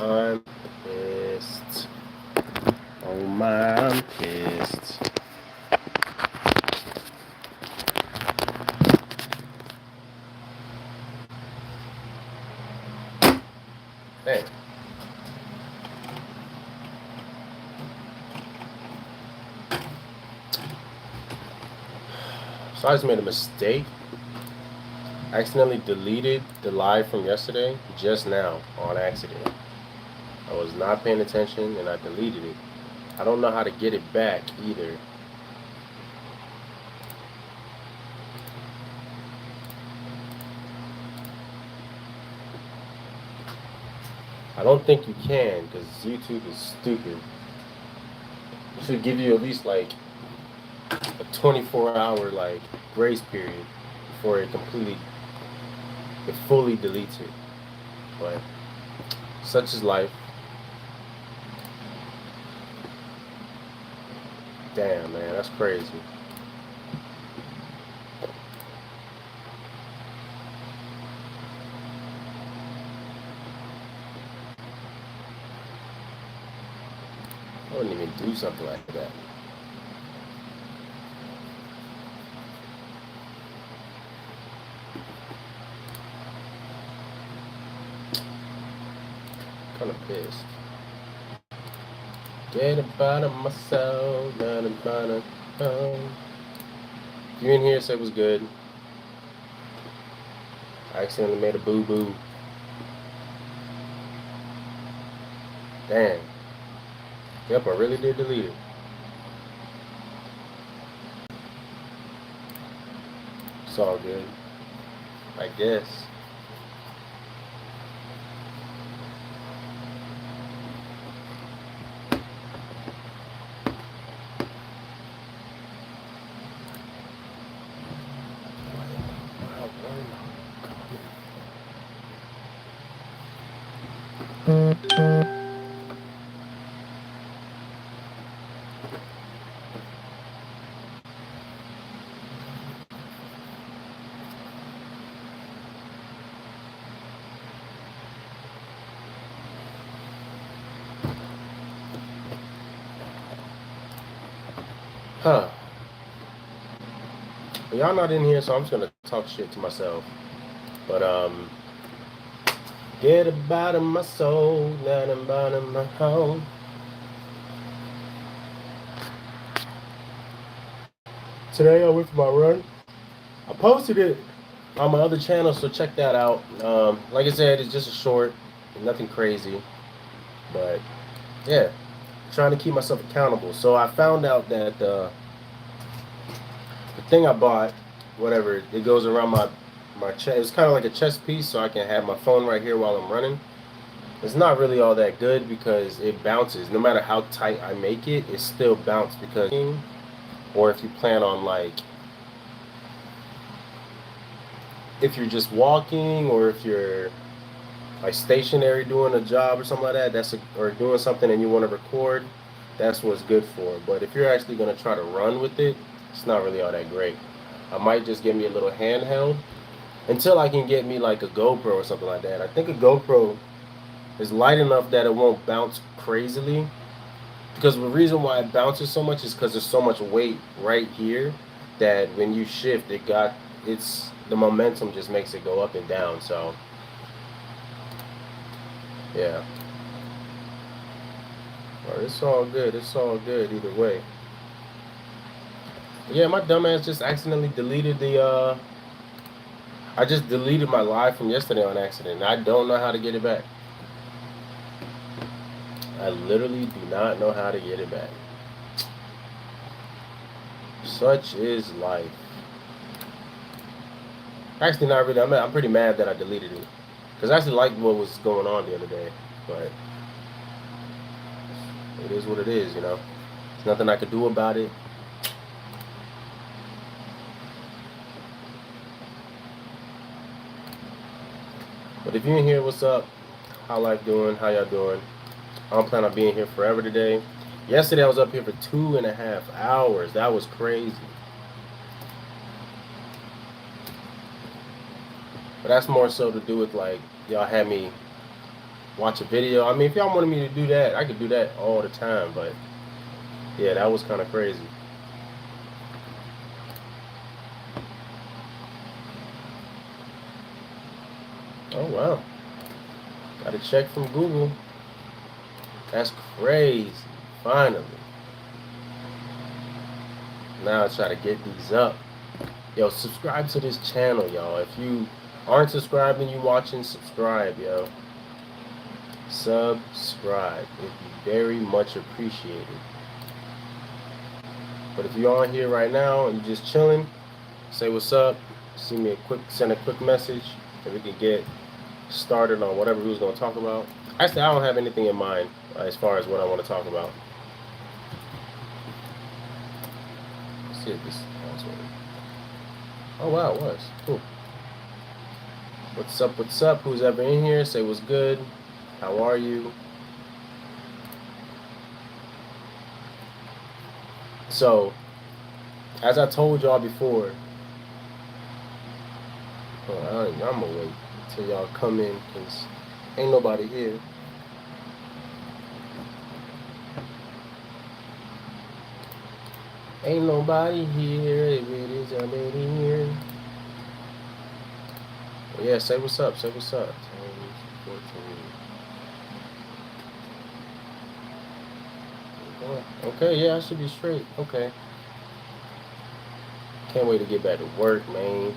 I'm pissed. Oh my, I'm pissed. Hey, so I just made a mistake. I accidentally deleted the live from yesterday just now on accident. I was not paying attention and I deleted it. I don't know how to get it back either. I don't think you can because YouTube is stupid. It should give you at least like a 24-hour like grace period before it fully deletes it. But such is life. Damn, man, that's crazy. I wouldn't even do something like that. Kind of pissed. Get up out of my soul, down about it. You in here said it was good. I accidentally made a boo boo. Damn. Yep, I really did delete it. It's all good. I guess. Huh. Well, y'all not in here, so I'm just gonna talk shit to myself. But get about my soul, down about my home. Today I went for my run. I posted it on my other channel, so check that out. Like I said, it's just a short, nothing crazy, but yeah, trying to keep myself accountable. So I found out that the thing I bought, whatever, it goes around my chest. It's kind of like a chest piece, so I can have my phone right here while I'm running. It's not really all that good because it bounces. No matter how tight I make it, it still bounces because, or if you plan on like, if you're just walking or if you're like stationary doing a job or something like that, or doing something and you want to record, that's what's good for. But if you're actually gonna try to run with it, it's not really all that great. I might just get me a little handheld until I can get me like a GoPro or something like that. I think a GoPro is light enough that it won't bounce crazily. Because the reason why it bounces so much is because there's so much weight right here that when you shift, it's the momentum just makes it go up and down. So yeah, well, it's all good. It's all good either way. But yeah, my dumbass just accidentally deleted the. I just deleted my live from yesterday on accident. I don't know how to get it back. I literally do not know how to get it back. Such is life. Actually, not really. I'm pretty mad that I deleted it because I actually liked what was going on the other day. But it is what it is, you know. There's nothing I could do about it. But if you're in here, what's up? How life doing? How y'all doing? I don't plan on being here forever today. Yesterday I was up here for 2.5 hours. That was crazy. But that's more so to do with like y'all had me watch a video. I mean, if y'all wanted me to do that, I could do that all the time. But yeah, that was kind of crazy. Oh wow, got a check from Google. That's crazy. Finally. Now I try to get these up. Yo, subscribe to this channel, y'all. If you aren't subscribing, you watching, subscribe, yo. Subscribe. It'd be very much appreciated. But if you're on here right now and you're just chilling, say what's up. Send a quick message, and we can get started on whatever we was gonna talk about. Actually, I don't have anything in mind as far as what I want to talk about. Let's see if this password. Oh wow, it was cool. What's up? What's up? Who's ever in here? Say what's good. How are you? So, as I told y'all before, I'm gonna wait until y'all come in because ain't nobody here. Ain't nobody here. It really is already here. But yeah, say what's up. Say what's up. Okay, yeah, I should be straight. Okay. Can't wait to get back to work, man.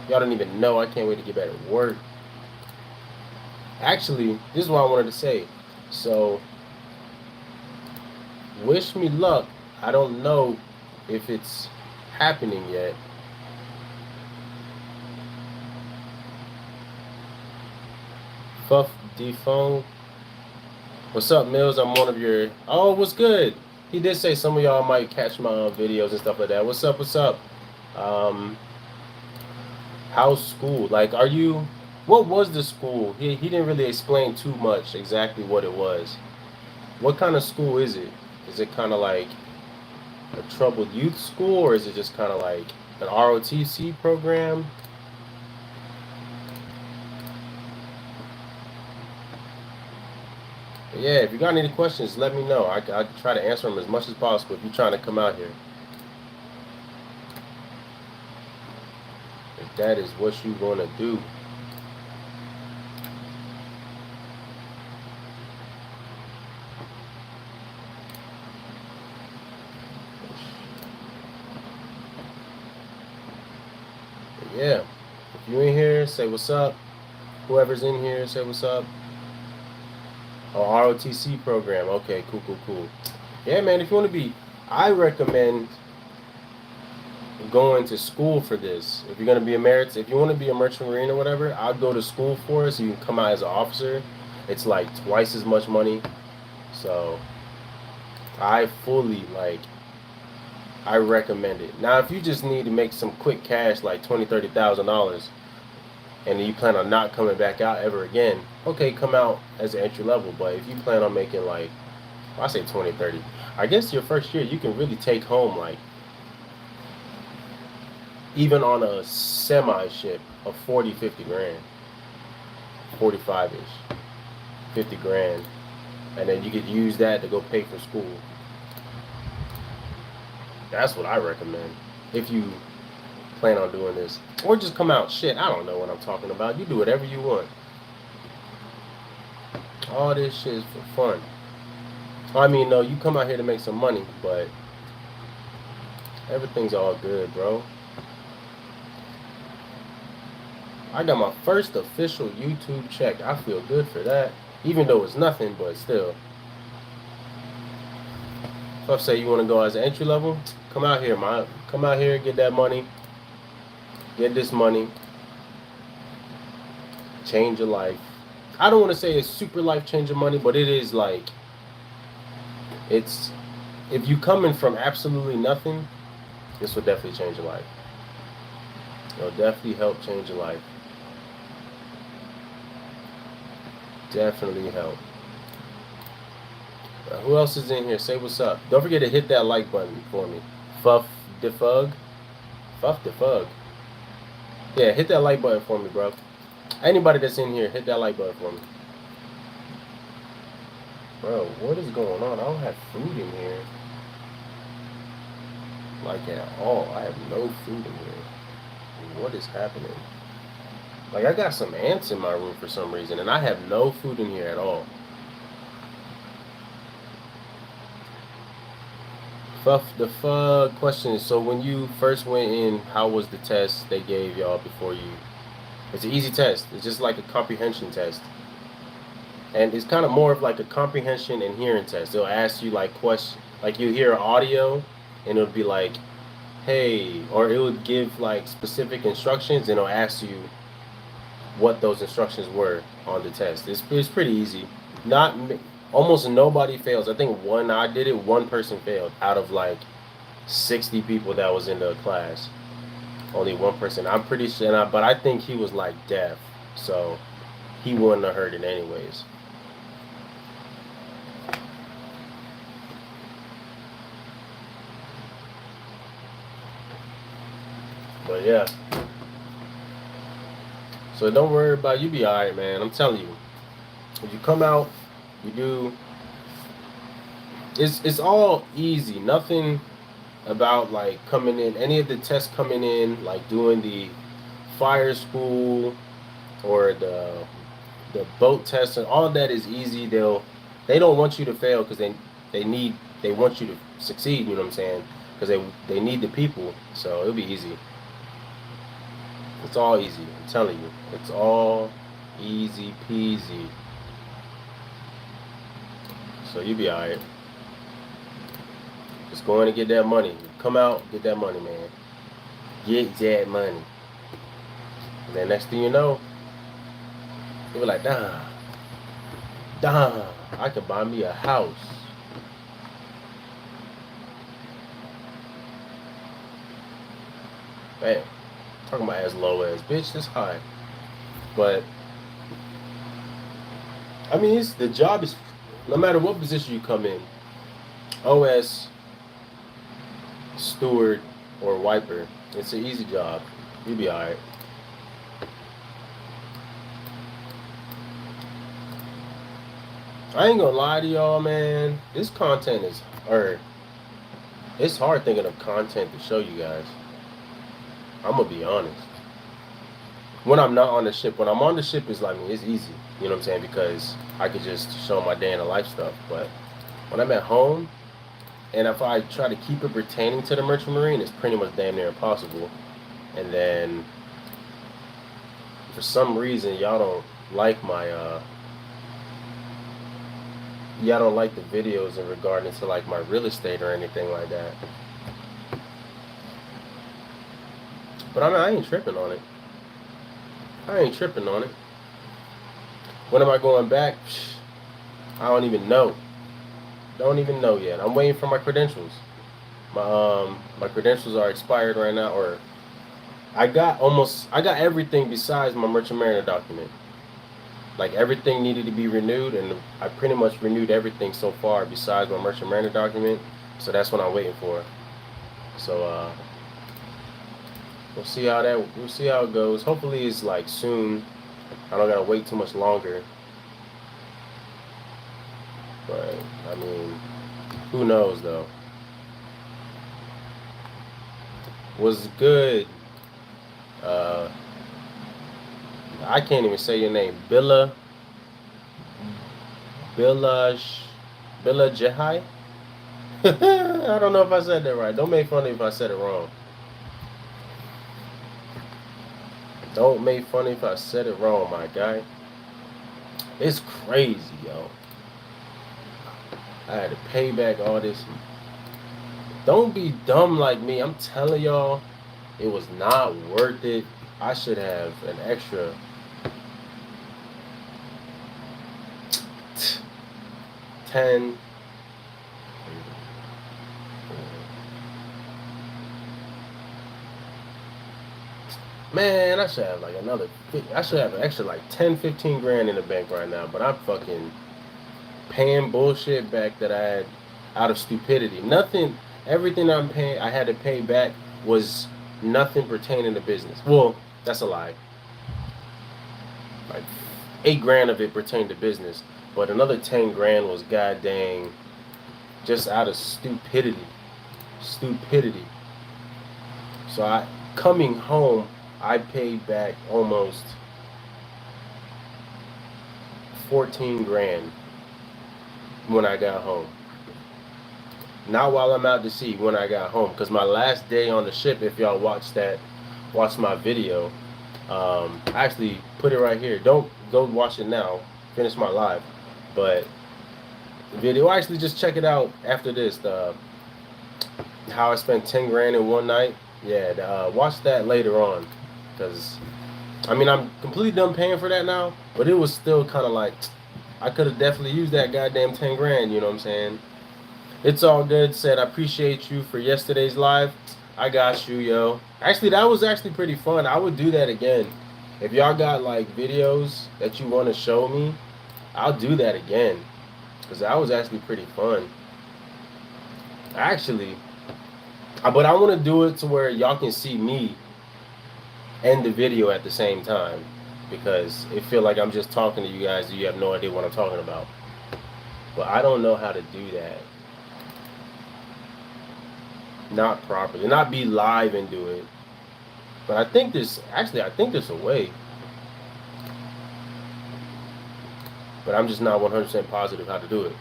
Y'all don't even know. I can't wait to get back to work. Actually, this is what I wanted to say. So, wish me luck. I don't know if it's happening yet. Fuff D-Phone. What's up, Mills? I'm one of your... Oh, what's good? He did say some of y'all might catch my videos and stuff like that. What's up? What's up? How's school? Like, are you... What was the school? He didn't really explain too much exactly what it was. What kind of school is it? Is it kind of like a troubled youth school, or is it just kind of like an ROTC program? But yeah, if you got any questions, let me know. I try to answer them as much as possible if you're trying to come out here. If that is what you want to do. But yeah, if you in here, say what's up. Whoever's in here, say what's up. Oh, ROTC program. Okay, cool. Yeah, man, if you want to be... I recommend going to school for this. If you're going to be if you want to be a merchant marine or whatever, I'd go to school for it so you can come out as an officer. It's like twice as much money. So I fully I recommend it. Now, if you just need to make some quick cash, like $20,000-$30,000, and you plan on not coming back out ever again, okay, come out as an entry level. But if you plan on making I say 20, 30, I guess your first year you can really take home even on a semi ship of 40, 50 grand, 45-ish, 50 grand, and then you could use that to go pay for school. That's what I recommend if you plan on doing this. Or just come out. Shit, I don't know what I'm talking about. You do whatever you want. All this shit is for fun. I mean, no, you come out here to make some money, but everything's all good, bro. I got my first official YouTube check. I feel good for that. Even though it's nothing, but still. If I say you want to go as an entry level, come out here, man. Come out here, get that money. Get this money. Change your life. I don't want to say it's super life-changing money, but it is it's, if you coming from absolutely nothing, this will definitely change your life. It'll definitely help change your life. Definitely help. Who else is in here? Say what's up. Don't forget to hit that like button for me. Fuff Defug. Yeah, hit that like button for me, bro. Anybody that's in here, hit that like button for me. Bro, what is going on? I don't have food in here. Like at all. I have no food in here. What is happening? Like I got some ants in my room for some reason, and I have no food in here at all. The question is, so when you first went in, how was the test they gave y'all before you? It's an easy test. It's just like a comprehension test. And it's kind of more of like a comprehension and hearing test. They'll ask you like questions, like you hear audio, and it'll be like, "Hey," or it would give like specific instructions, and it'll ask you what those instructions were on the test. It's pretty easy. Not almost nobody fails. I think when I did it, one person failed out of like 60 people that was in the class. Only one person. I'm pretty sure, but I think he was like deaf, so he wouldn't have heard it anyways. But yeah. So don't worry about it. You be alright, man. I'm telling you. If you come out, you do. It's all easy. Nothing about like coming in. Any of the tests coming in, like doing the fire school or the boat test, and all of that is easy. They don't want you to fail because they want you to succeed. You know what I'm saying? Because they need the people. So it'll be easy. It's all easy. I'm telling you. It's all easy peasy. So you be alright. Just go in and get that money. Come out, get that money, man. Get that money. And then next thing you know, you'll be like, damn, I could buy me a house. Man, talking about as low as, bitch, this high. But I mean, the job is, no matter what position you come in, OS, steward, or wiper, it's an easy job. You'll be alright. I ain't gonna lie to y'all, man. This content is, or it's hard thinking of content to show you guys. I'm gonna be honest. When I'm not on the ship, when I'm on the ship, it's like, it's easy. You know what I'm saying? Because I could just show my day in the life stuff. But when I'm at home, and if I try to keep it pertaining to the Merchant Marine, it's pretty much damn near impossible. And then, for some reason, y'all don't like my, y'all don't like the videos in regarding to like my real estate or anything like that. But I mean, I ain't tripping on it. I ain't tripping on it. When am I going back? I don't even know. Don't even know yet. I'm waiting for my credentials. My credentials are expired right now, or I got everything besides my Merchant Mariner document. Like everything needed to be renewed, and I pretty much renewed everything so far besides my Merchant Mariner document. So that's what I'm waiting for. So we'll see how it goes. Hopefully it's like soon. I don't gotta wait too much longer. But I mean, who knows though? Was good. I can't even say your name. Billa Jehai? I don't know if I said that right. Don't make fun of me if I said it wrong. Don't make fun if I said it wrong, my guy. It's crazy, yo. I had to pay back all this. Don't be dumb like me. I'm telling y'all, it was not worth it. I should have an extra 10. Man, I should have like another. I should have an extra like 10, 15 grand in the bank right now. But I'm fucking paying bullshit back that I had out of stupidity. Nothing. Everything I'm paying, I had to pay back was nothing pertaining to business. Well, that's a lie. Like 8 grand of it pertained to business, but another 10 grand was god dang, just out of stupidity. So coming home, I paid back almost 14 grand when I got home. Not while I'm out to sea, when I got home, because my last day on the ship, if y'all watch my video, I actually put it right here. Don't go watch it now. Finish my live, but the video, actually just check it out after this. How I spent 10 grand in one night. Yeah, watch that later on, because I mean I'm completely done paying for that now, but it was still kind of like I could have definitely used that goddamn 10 grand. You know what I'm saying? It's all good. Said I appreciate you for yesterday's live. I got you, yo. Actually, that was actually pretty fun. I would do that again. If y'all got like videos that you want to show me, I'll do that again, because that was actually pretty fun. Actually, but I want to do it to where y'all can see me and the video at the same time, because it feel like I'm just talking to you guys and you have no idea what I'm talking about. But I don't know how to do that. Not properly. Not be live and do it. But I think there's a way. But I'm just not 100% positive how to do it.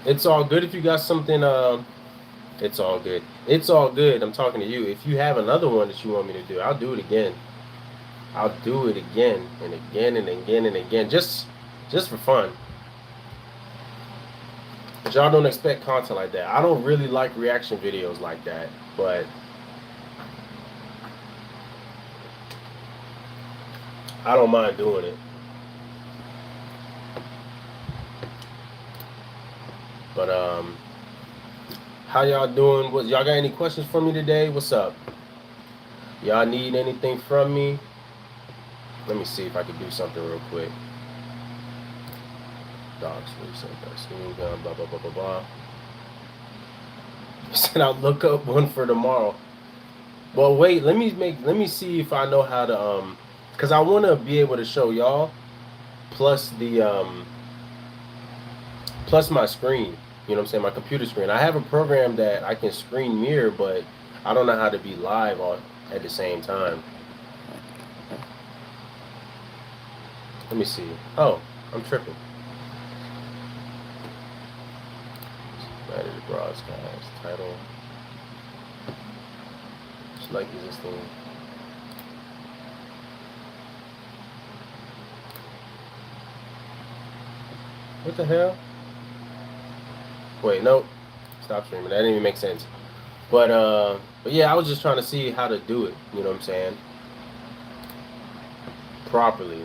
It's all good if you got something. It's all good. It's all good. I'm talking to you. If you have another one that you want me to do, I'll do it again. I'll do it again and again and again and again, just for fun. But y'all don't expect content like that. I don't really like reaction videos like that, but I don't mind doing it. But how y'all doing? Y'all got any questions for me today? What's up? Y'all need anything from me? Let me see if I can do something real quick. Dogs, blah blah blah blah blah. Said I'll look up one for tomorrow. Well, wait. Let me see if I know how to because I want to be able to show y'all plus the plus my screen. You know what I'm saying? My computer screen. I have a program that I can screen mirror, but I don't know how to be live on at the same time. Let me see. Oh, I'm tripping. Added the broadcast title. Just like existing. What the hell? Wait, nope. Stop streaming. That didn't even make sense. But yeah, I was just trying to see how to do it. You know what I'm saying? Properly.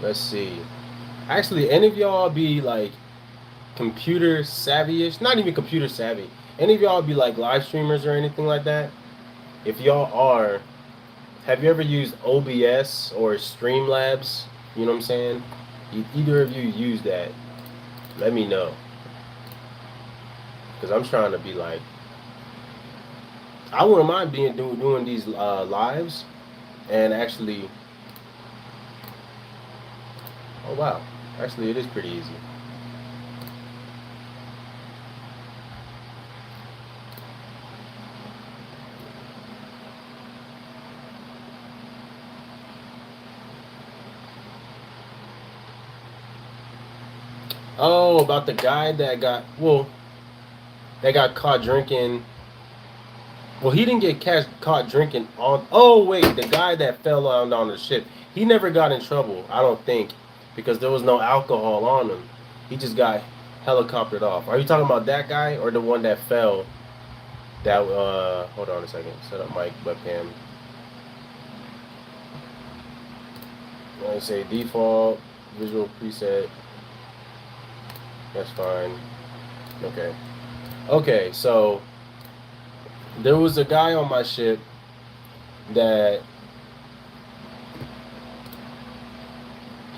Let's see. Actually, any of y'all be like computer savvy-ish? Not even computer savvy. Any of y'all be like live streamers or anything like that? If y'all are, have you ever used OBS or Streamlabs? You know what I'm saying? Either of you use that? Let me know. Because I'm trying to be like, I wouldn't mind doing these lives and actually. Oh wow. Actually, it is pretty easy. Oh, about the guy that got caught drinking. Well, he didn't get caught drinking on. Oh wait, the guy that fell on the ship. He never got in trouble, I don't think, because there was no alcohol on him. He just got helicoptered off. Are you talking about that guy or the one that fell? That hold on a second. Set up mic webcam. Let me say default visual preset. That's fine. Okay. Okay, so there was a guy on my ship that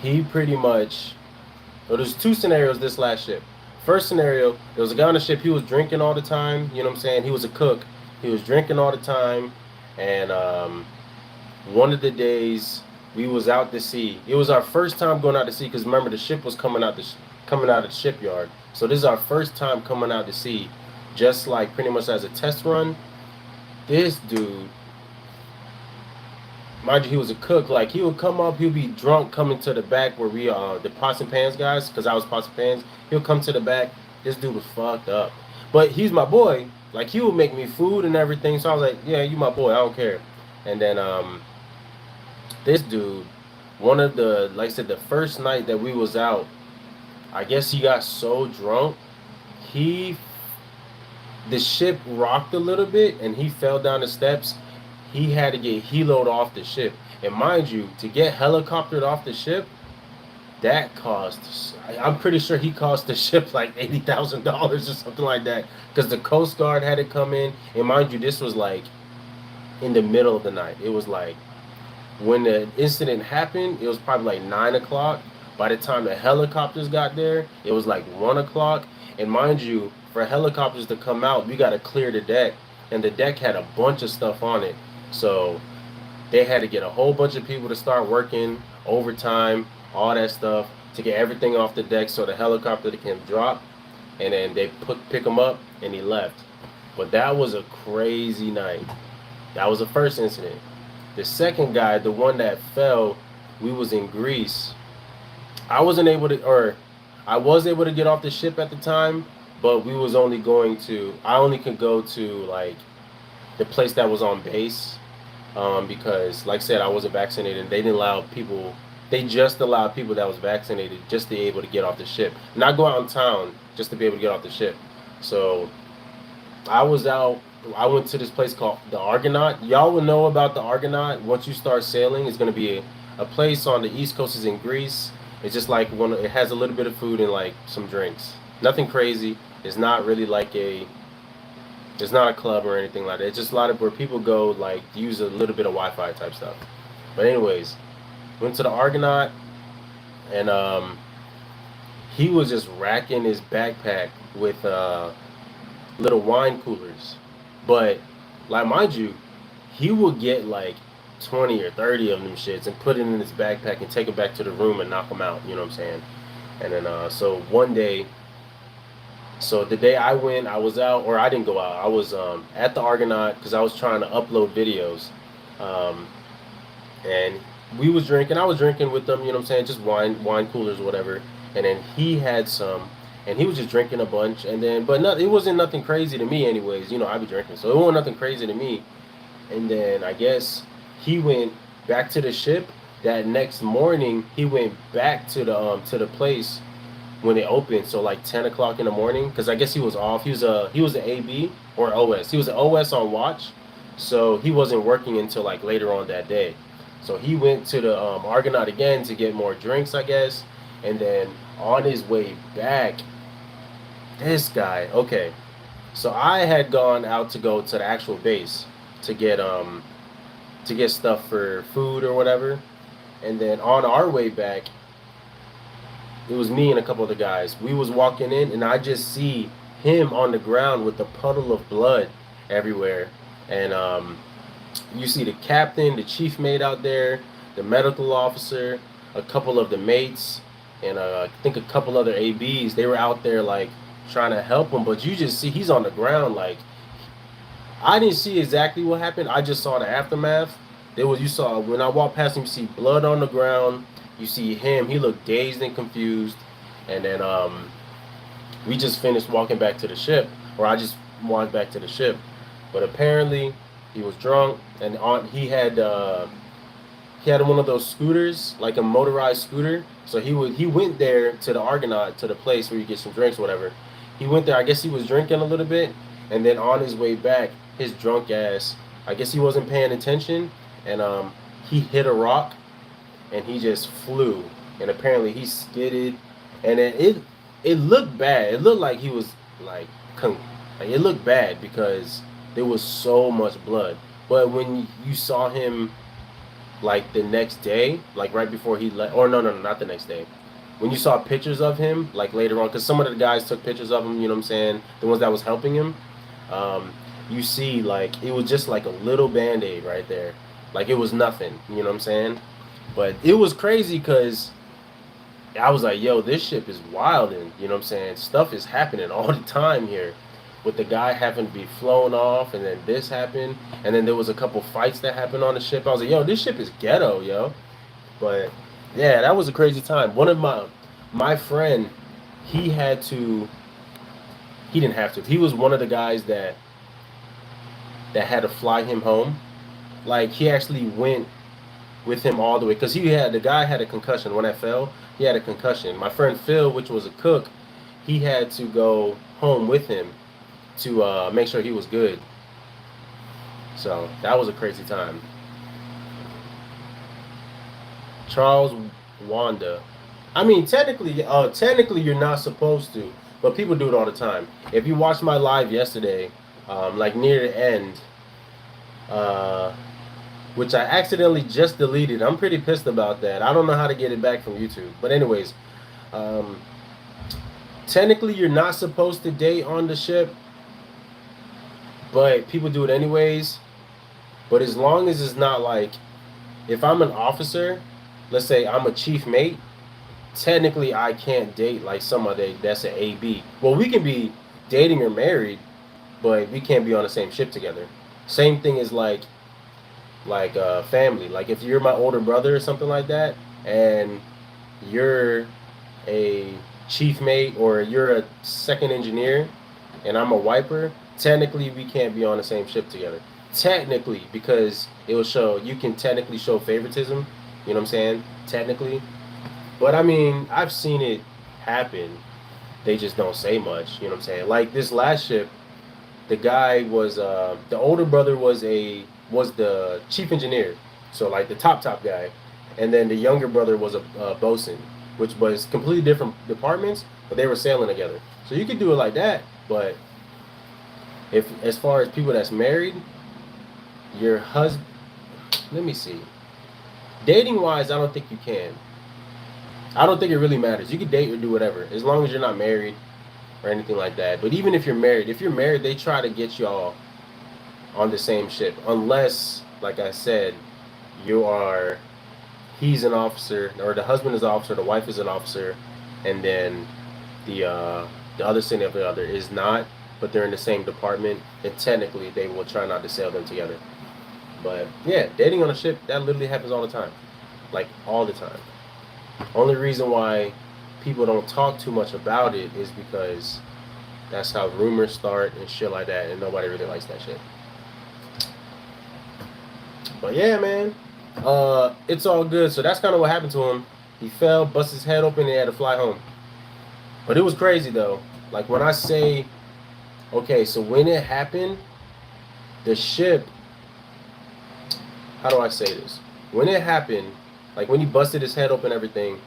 he pretty much. Well, there's two scenarios this last ship. First scenario, there was a guy on the ship. He was drinking all the time. You know what I'm saying? He was a cook. He was drinking all the time, And one of the days we was out to sea. It was our first time going out to sea because remember the ship was coming out of the shipyard. So this is our first time coming out to sea, just like pretty much as a test run. This dude, mind you, he was a cook. Like he would come up, he'd be drunk coming to the back where we the pots and pans guys, because I was pots and pans. He'll come to the back. This dude was fucked up, but he's my boy. Like he would make me food and everything. So I was like, yeah, you my boy. I don't care. And then this dude, one of the like I said, the first night that we was out, I guess he got so drunk, he the ship rocked a little bit and he fell down the steps. He had to get heloed off the ship. And mind you, to get helicoptered off the ship, that cost, I'm pretty sure he cost the ship like $80,000 or something like that. Because the Coast Guard had to come in. And mind you, this was like in the middle of the night. It was like when the incident happened, it was probably like 9 o'clock. By the time the helicopters got there, it was like 1 o'clock. And mind you, for helicopters to come out, we got to clear the deck. And the deck had a bunch of stuff on it. So they had to get a whole bunch of people to start working overtime, all that stuff, to get everything off the deck so the helicopter can drop. And then they pick him up, and he left. But that was a crazy night. That was the first incident. The second guy, the one that fell, we was in Greece. I wasn't able to, or I was able to get off the ship at the time, but we was only going to, I only could go to like the place that was on base, because like I said, I wasn't vaccinated. They didn't allow people, they just allowed people that was vaccinated just to be able to get off the ship, not go out in town, just to be able to get off the ship. So I was out. I went to this place called the Argonaut. Y'all will know about the Argonaut once you start sailing. It's gonna be a place on the East Coast. Is in Greece. It's just like one. It has a little bit of food and like some drinks. Nothing crazy. It's not really like a. It's not a club or anything like that. It's just a lot of where people go like use a little bit of Wi-Fi type stuff. But anyways, went to the Argonaut, and he was just racking his backpack with little wine coolers. But like mind you, he would get like 20 or 30 of them shits and put it in his backpack and take it back to the room and knock them out. You know what I'm saying? And then so one day, so the day I went, I was out, or I didn't go out. I was at the Argonaut because I was trying to upload videos, um, and we was drinking. I was drinking with them. You know what I'm saying? Just wine coolers or whatever. And then he had some, and he was just drinking a bunch. And then, but not, it wasn't nothing crazy to me, anyways. You know, I be drinking, so it wasn't nothing crazy to me. And then I guess he went back to the ship. That next morning, he went back to the place when it opened. So like 10 o'clock in the morning, because I guess he was off. He was an AB or OS. He was an OS on watch, so he wasn't working until like later on that day. So he went to the Argonaut again to get more drinks, I guess. And then on his way back, this guy. Okay, so I had gone out to go to the actual base to get stuff for food or whatever. And then on our way back, it was me and a couple of the guys. We was walking in, and I just see him on the ground with a puddle of blood everywhere. And you see the captain, the chief mate out there, the medical officer, a couple of the mates, and I think a couple other ABs. They were out there like trying to help him, but you just see he's on the ground. Like I didn't see exactly what happened. I just saw the aftermath. There was, you saw when I walked past him, you see blood on the ground. You see him. He looked dazed and confused. And then we just finished walking back to the ship, or I just walked back to the ship. But apparently he was drunk, and he had one of those scooters, like a motorized scooter. So he went there to the Argonaut, to the place where you get some drinks, whatever. He went there. I guess he was drinking a little bit, and then on his way back, his drunk ass, I guess he wasn't paying attention, and he hit a rock, and he just flew. And apparently he skidded, and it looked bad. It looked like he was like, like it looked bad because there was so much blood. But when you saw him like the next day, like right before he left, or no, not the next day. When you saw pictures of him, like later on, because some of the guys took pictures of him, you know what I'm saying, the ones that was helping him, you see like it was just like a little band-aid right there. Like it was nothing. You know what I'm saying? But it was crazy because I was like, yo, this ship is wild, and you know what I'm saying? Stuff is happening all the time here. With the guy having to be flown off, and then this happened, and then there was a couple fights that happened on the ship. I was like, yo, this ship is ghetto, yo. But yeah, that was a crazy time. One of my friend, he had to. He didn't have to. He was one of the guys that had to fly him home. Like he actually went with him all the way because the guy had a concussion when I fell. He had a concussion. My friend Phil, which was a cook, he had to go home with him to make sure he was good. So that was a crazy time. Charles Wanda. I mean, technically you're not supposed to, but people do it all the time. If you watched my live yesterday, like near the end, uh, which I accidentally just deleted. I'm pretty pissed about that. I don't know how to get it back from YouTube. But anyways, um, technically you're not supposed to date on the ship, but people do it anyways. But as long as it's not like, if I'm an officer, let's say I'm a chief mate, technically I can't date like somebody that's an AB. Well, we can be dating or married, but we can't be on the same ship together. Same thing as like family. Like if you're my older brother or something like that, and you're a chief mate or you're a second engineer, and I'm a wiper, technically we can't be on the same ship together. Technically, because it will show you can technically show favoritism. You know what I'm saying? Technically, but I mean I've seen it happen. They just don't say much. You know what I'm saying? Like this last ship, the guy was the older brother was the chief engineer, so like the top guy, and then the younger brother was a bosun, which was completely different departments, but they were sailing together. So you could do it like that, but if as far as people that's married, your husband, let me see, dating wise, I don't think you can. I don't think it really matters. You can date or do whatever as long as you're not married or anything like that. But even if you're married, they try to get y'all on the same ship, unless, like I said, you are he's an officer or the husband is an officer, the wife is an officer, and then the other significant other is not, but they're in the same department, and technically they will try not to sail them together. But yeah, dating on a ship that literally happens all the time, like all the time. Only reason why people don't talk too much about it is because that's how rumors start and shit like that, and nobody really likes that shit. But yeah, man, it's all good. So that's kind of what happened to him. He fell, busted his head open, and he had to fly home. But it was crazy though. Like when I say, okay, so when it happened, the ship. How do I say this? When it happened, like when he busted his head open, everything,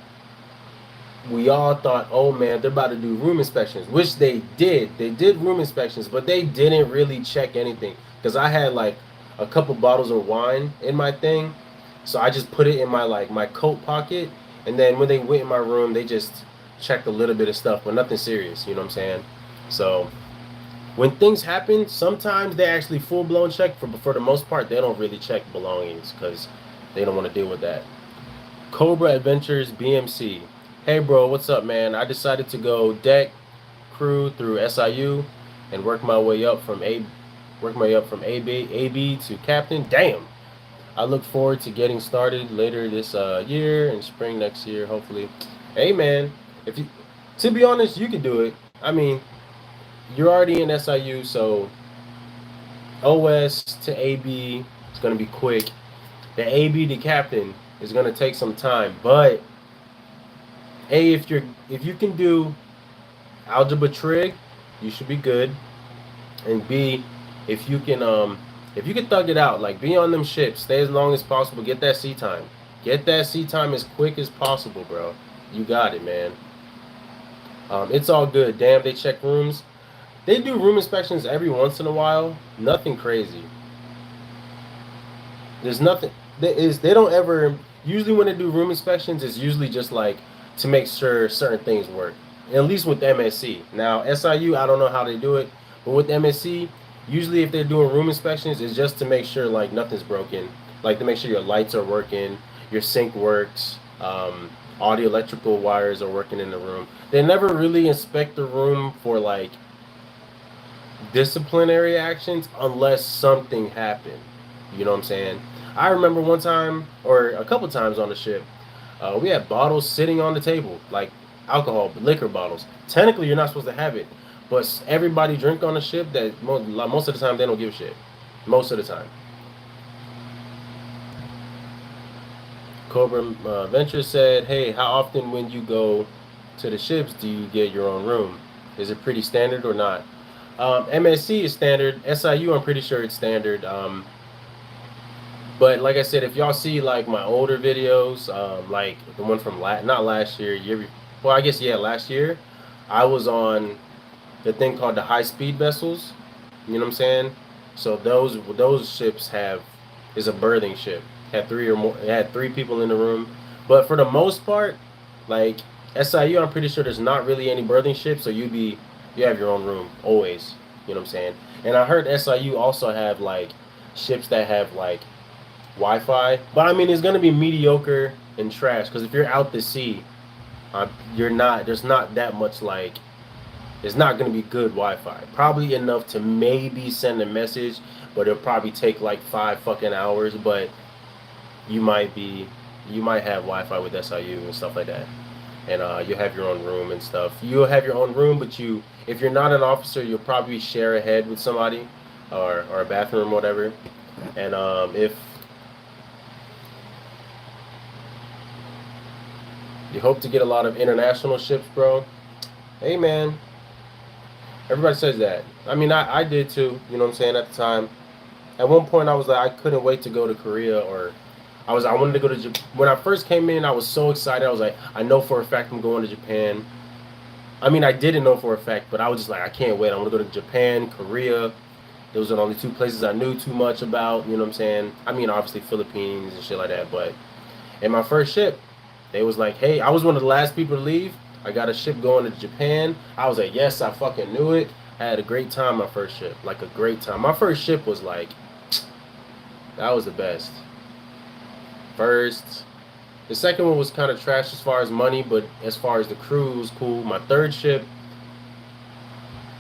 we all thought, oh man, they're about to do room inspections, which they did. They did room inspections, but they didn't really check anything because I had like a couple bottles of wine in my thing, so I just put it in my like my coat pocket, and then when they went in my room, they just checked a little bit of stuff, but nothing serious. You know what I'm saying? So when things happen, sometimes they actually full blown check. For the most part, they don't really check belongings because they don't want to deal with that. Cobra Adventures BMC. Hey bro, what's up, man? I decided to go deck crew through SIU and work my up from AB to captain. Damn. I look forward to getting started later this year and spring next year, hopefully. Hey man, if you to be honest, you can do it. I mean, you're already in SIU, so OS to AB is gonna be quick. The AB to captain is gonna take some time, but A, if you can do algebra trig, you should be good. And B, if you can if you can thug it out, like be on them ships, stay as long as possible, get that sea time. Get that sea time as quick as possible, bro. You got it, man. It's all good. Damn, they check rooms. They do room inspections every once in a while. Nothing crazy. There's nothing. They don't ever. Usually when they do room inspections, it's usually just like to make sure certain things work. At least with MSC. Now SIU, I don't know how they do it, but with MSC, Usually, if they're doing room inspections, it's just to make sure like nothing's broken, like to make sure your lights are working, your sink works, all the electrical wires are working in the room. They never really inspect the room for like disciplinary actions unless something happened. You know what I'm saying? I remember one time or a couple times on the ship, we had bottles sitting on the table, like alcohol, liquor bottles. Technically, you're not supposed to have it, but everybody drink on the ship. That most of the time they don't give a shit. Most of the time. Cobra Venture said, "Hey, how often when you go to the ships do you get your own room? Is it pretty standard or not?" MSC is standard. SIU, I'm pretty sure it's standard. But like I said, if y'all see like my older videos, like the one from not last year, well, I guess yeah, last year, I was on the thing called the high speed vessels. You know what I'm saying? So those ships have is a berthing ship. Had three or more. It had three people in the room, but for the most part, like SIU, I'm pretty sure there's not really any berthing ships. So you have your own room always. You know what I'm saying? And I heard SIU also have like ships that have like Wi-Fi, but I mean it's gonna be mediocre and trash because if you're out to sea, you're not. There's not that much like. It's not gonna be good Wi-Fi. Probably enough to maybe send a message, but it'll probably take like 5 fucking hours. But you might be, you might have Wi-Fi with SIU and stuff like that, and you have your own room and stuff. You'll have your own room, but if you're not an officer, you'll probably share a head with somebody, or a bathroom, or whatever. And if you hope to get a lot of international ships, bro. Hey, man. Everybody says that. I mean, I did too. You know what I'm saying? At the time, at one point, I was like, I couldn't wait to go to Korea, or I wanted to go to Japan. When I first came in, I was so excited. I was like, I know for a fact I'm going to Japan. I mean, I didn't know for a fact, but I was just like, I can't wait. I want to go to Japan, Korea. Those are the only two places I knew too much about. You know what I'm saying? I mean, obviously Philippines and shit like that, but in my first ship, they was like, hey, I was one of the last people to leave. I got a ship going to Japan. I was like, yes, I fucking knew it. I had a great time my first ship. Like a great time. My first ship was like, that was the best. First. The second one was kind of trash as far as money, but as far as the crew was cool. My third ship,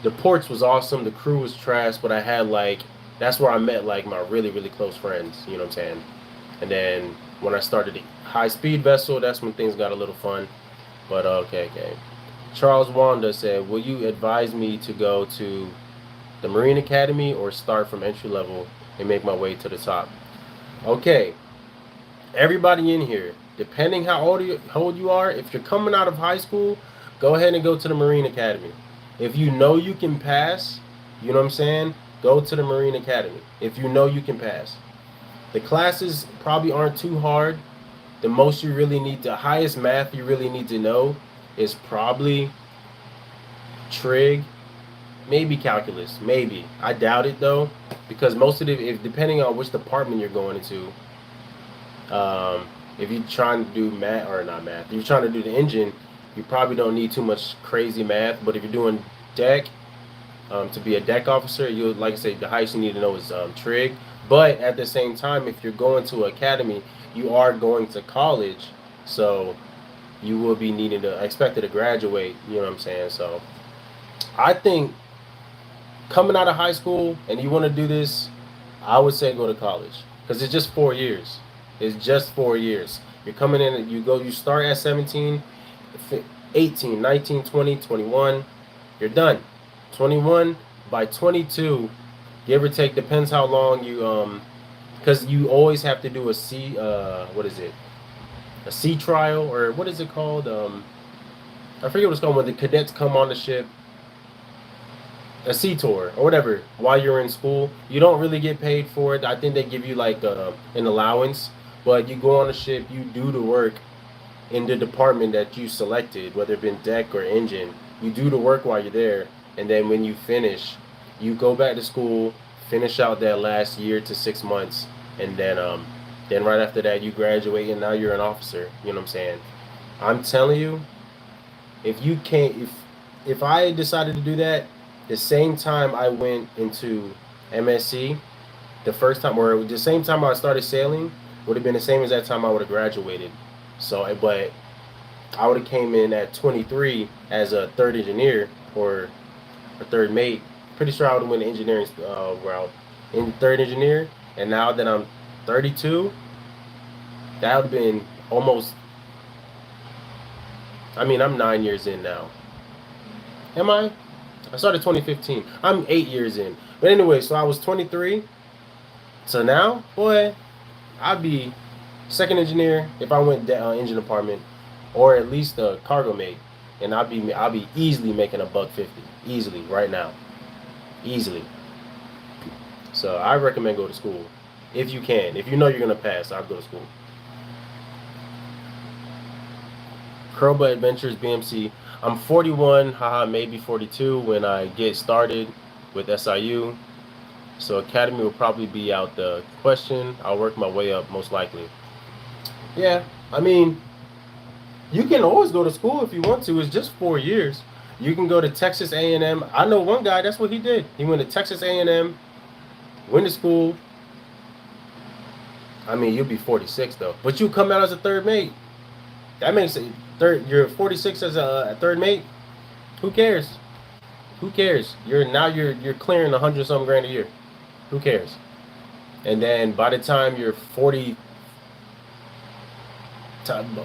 the ports was awesome. The crew was trash, but I had like, that's where I met like my really, really close friends. You know what I'm saying? And then when I started the high speed vessel, that's when things got a little fun. But okay. Charles Wanda said, "Will you advise me to go to the Marine Academy or start from entry level and make my way to the top?" Okay, everybody in here, depending how old you are, if you're coming out of high school, go ahead and go to the Marine Academy. If you know you can pass, you know what I'm saying? Go to the Marine Academy. If you know you can pass. The classes probably aren't too hard. The most you really need, the highest math you really need to know is probably trig, maybe calculus, maybe. I doubt it though, because most of if depending on which department you're going into, if you're trying to do math or not math, if you're trying to do the engine, you probably don't need too much crazy math. But if you're doing deck, to be a deck officer, you like I say, the highest you need to know is trig. But at the same time, if you're going to academy, you are going to college, so you will be needing to expected to graduate. You know what I'm saying? So I think coming out of high school and you want to do this, I would say go to college because it's just 4 years. It's just 4 years. You're coming in, you start at 17, 18, 19, 20, 21. You're done. 21 by 22, give or take, depends how long you because you always have to do a what is it? A sea trial or what is it called? I forget what it's called when the cadets come on the ship, a sea tour or whatever while you're in school. You don't really get paid for it. I think they give you like an allowance, but you go on the ship, you do the work in the department that you selected, whether it been deck or engine. You do the work while you're there, and then when you finish, you go back to school, finish out that last year to 6 months, and then right after that you graduate and now you're an officer. You know what I'm saying? I'm telling you, if you can't, if I decided to do that, the same time I went into MSc, the first time, or the same time I started sailing, would have been the same as that time I would have graduated. So, but I would have came in at 23 as a third engineer or a third mate. Pretty sure I would have went the engineering route in third engineer. And now that I'm 32, that would have been almost. I mean, I'm 9 years in now. Am I? I started 2015. I'm 8 years in. But anyway, so I was 23. So now, boy, I'd be second engineer if I went engine department, or at least a cargo mate, and I'll be easily making $150 easily right now, easily. So I recommend go to school if you can. If you know you're gonna pass, I'd go to school. Curlbutt Adventures BMC. I'm 41, haha, maybe 42 when I get started with SIU. So academy will probably be out the question. I'll work my way up most likely. Yeah, I mean, you can always go to school if you want to. It's just 4 years. You can go to Texas A&M. I know one guy. That's what he did. He went to Texas A&M, went to school. I mean, you'll be 46 though, but you come out as a third mate. That makes it third. You're 46 as a third mate. Who cares? Who cares? You're clearing 100 some grand a year. Who cares? And then by the time you're 40,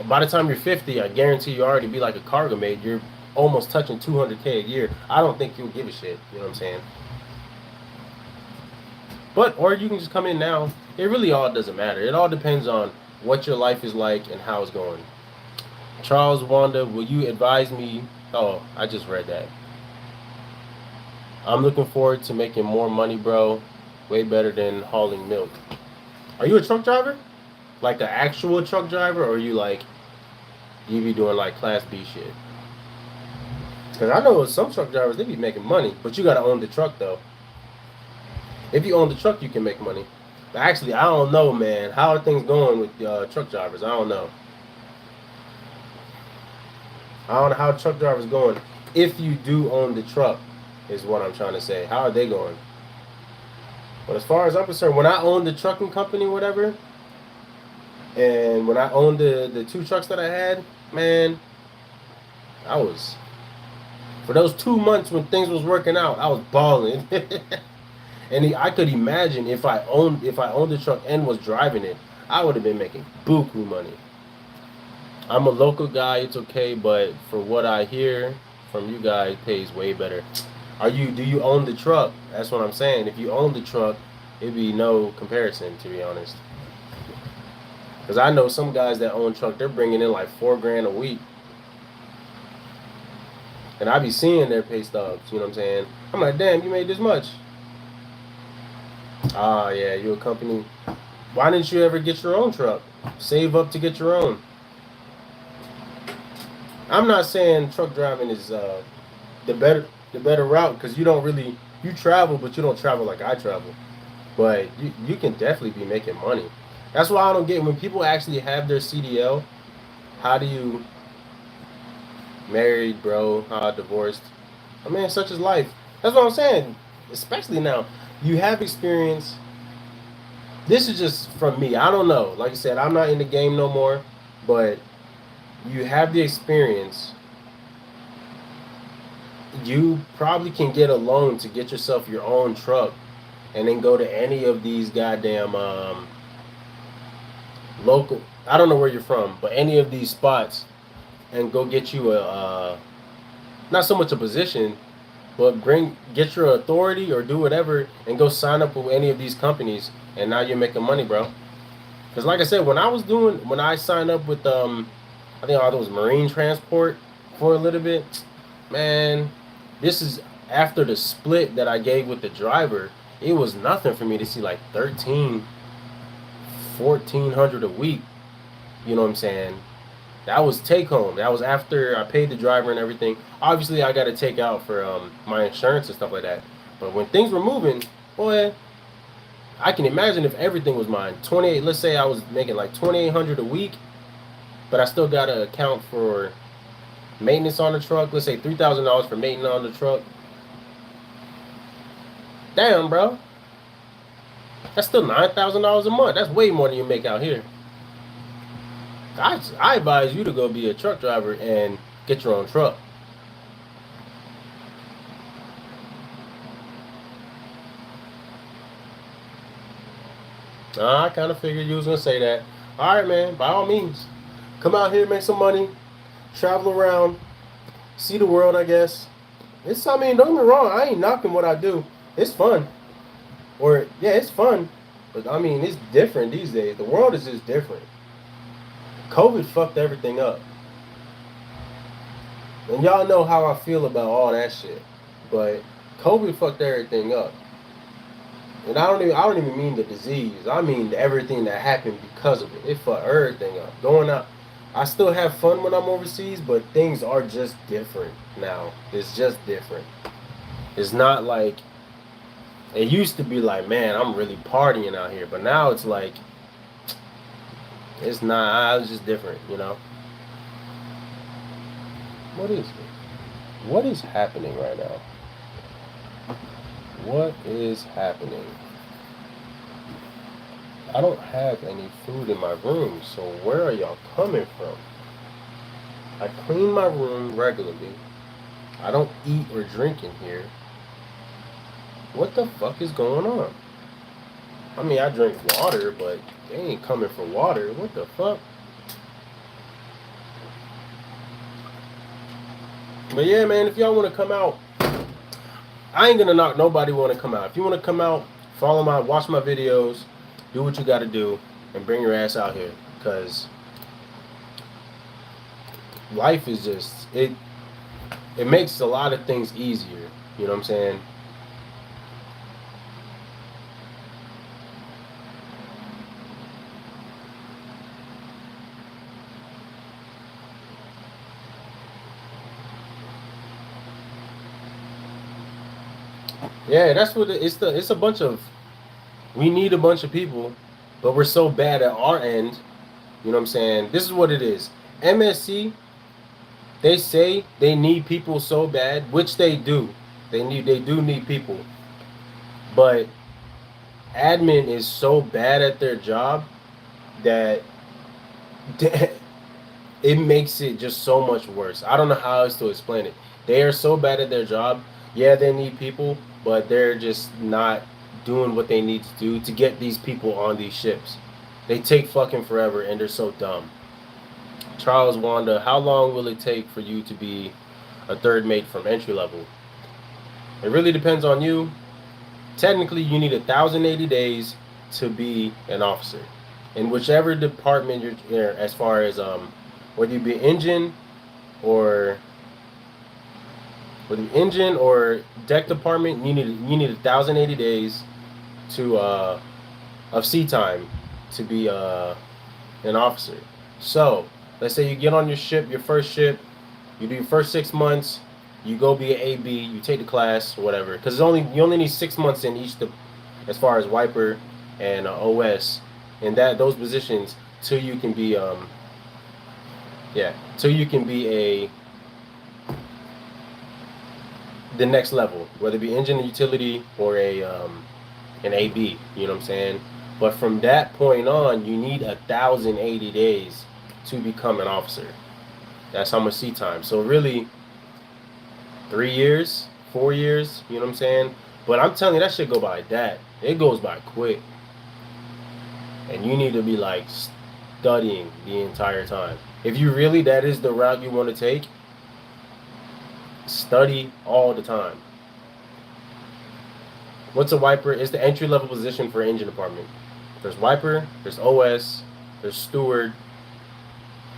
by the time you're 50, I guarantee you already be like a cargo mate. You're almost touching 200K a year. I don't think you'll give a shit. You know what I'm saying? But or you can just come in now. It really all doesn't matter. It all depends on what your life is like and how it's going. Charles Wanda, will you advise me? Oh, I just read that. I'm looking forward to making more money, bro. Way better than hauling milk. Are you a truck driver? Like an actual truck driver, or are you like you be doing like Class B shit? Because I know some truck drivers they be making money, but you gotta own the truck though. If you own the truck, you can make money. But actually, I don't know, man. How are things going with truck drivers? I don't know. I don't know how truck drivers going. If you do own the truck, is what I'm trying to say. How are they going? But as far as I'm concerned, when I owned the trucking company, whatever, and when I owned the two trucks that I had, man, I was for those 2 months when things was working out, I was balling. And I could imagine if I owned the truck and was driving it, I would have been making buku money. I'm a local guy, it's okay, but for what I hear from you guys, pays way better. Do you own the truck? That's what I'm saying. If you own the truck, it'd be no comparison, to be honest. Because I know some guys that own truck, they're bringing in like 4 grand a week. And I be seeing their pay stubs, you know what I'm saying? I'm like, damn, you made this much. Ah, yeah, you a company. Why didn't you ever get your own truck? Save up to get your own. I'm not saying truck driving is the better route because you travel, but you don't travel like I travel. But you can definitely be making money. That's why I don't get when people actually have their CDL. How do you married, bro? Divorced? I mean, such is life. That's what I'm saying. Especially now, you have experience. This is just from me. I don't know. Like I said, I'm not in the game no more, but you have the experience. You probably can get a loan to get yourself your own truck, and then go to any of these goddamn local. I don't know where you're from, but any of these spots, and go get you a not so much a position, but get your authority or do whatever, and go sign up with any of these companies, and now you're making money, bro. Because like I said, when I signed up with I think all those marine transport for a little bit, man, this is after the split that I gave with the driver. It was nothing for me to see like 1,400 a week. You know what I'm saying? That was take home. That was after I paid the driver and everything. Obviously, I got to take out for my insurance and stuff like that. But when things were moving, boy, I can imagine if everything was mine. 28. Let's say I was making like 2,800 a week, but I still got to account for maintenance on the truck. Let's say $3,000 for maintenance on the truck. Damn, bro. That's still $9,000 a month. That's way more than you make out here. I advise you to go be a truck driver and get your own truck. I kind of figured you was gonna say that. All right, man. By all means, come out here, make some money, travel around, see the world. I guess it's. I mean, don't get me wrong. I ain't knocking what I do. It's fun. Or yeah, it's fun. But I mean, it's different these days. The world is just different. COVID fucked everything up. And y'all know how I feel about all that shit. But COVID fucked everything up. And I don't even mean the disease. I mean everything that happened because of it. It fucked everything up. Going out, I still have fun when I'm overseas, but things are just different now. It's just different. It's not like it used to be like, man, I'm really partying out here, but now it's like it's not. It's just different, you know. What is it? What is happening right now? What is happening? I don't have any food in my room, so where are y'all coming from? I clean my room regularly. I don't eat or drink in here. What the fuck is going on? I mean, I drink water, but they ain't coming for water. What the fuck? But yeah, man, if y'all want to come out, I ain't gonna knock nobody want to come out. If you want to come out, watch my videos, do what you got to do, and bring your ass out here, cause life is just it. It makes a lot of things easier. You know what I'm saying? Yeah, that's what it's a bunch of. We need a bunch of people, but we're so bad at our end. You know what I'm saying? This is what it is. MSC, they say they need people so bad, which they do. They do need people. But admin is so bad at their job that it makes it just so much worse. I don't know how else to explain it. They are so bad at their job. Yeah, they need people, but they're just not doing what they need to do to get these people on these ships. They take fucking forever and they're so dumb. Charles Wanda, how long will it take for you to be a third mate from entry level? It really depends on you. Technically, you need 1,080 days to be an officer in whichever department you're in, as far as whether you be engine or deck department. You need 1,080 days to of sea time to be an officer. So let's say you get on your first ship, you do your first 6 months, you go be an AB, you take the class, whatever. Because you only need 6 months in each, as far as wiper and OS, and those positions till you can be the next level, whether it be engine and utility or an AB. You know what I'm saying? But from that point on, you need 1,080 days to become an officer. That's how much sea time. So really, 3 years, 4 years. You know what I'm saying? But I'm telling you, that shit go by that. It goes by quick, and you need to be like studying the entire time. If you really that is the route you want to take, study all the time. What's a wiper? It's the entry level position for engine department. There's wiper, there's OS, there's steward,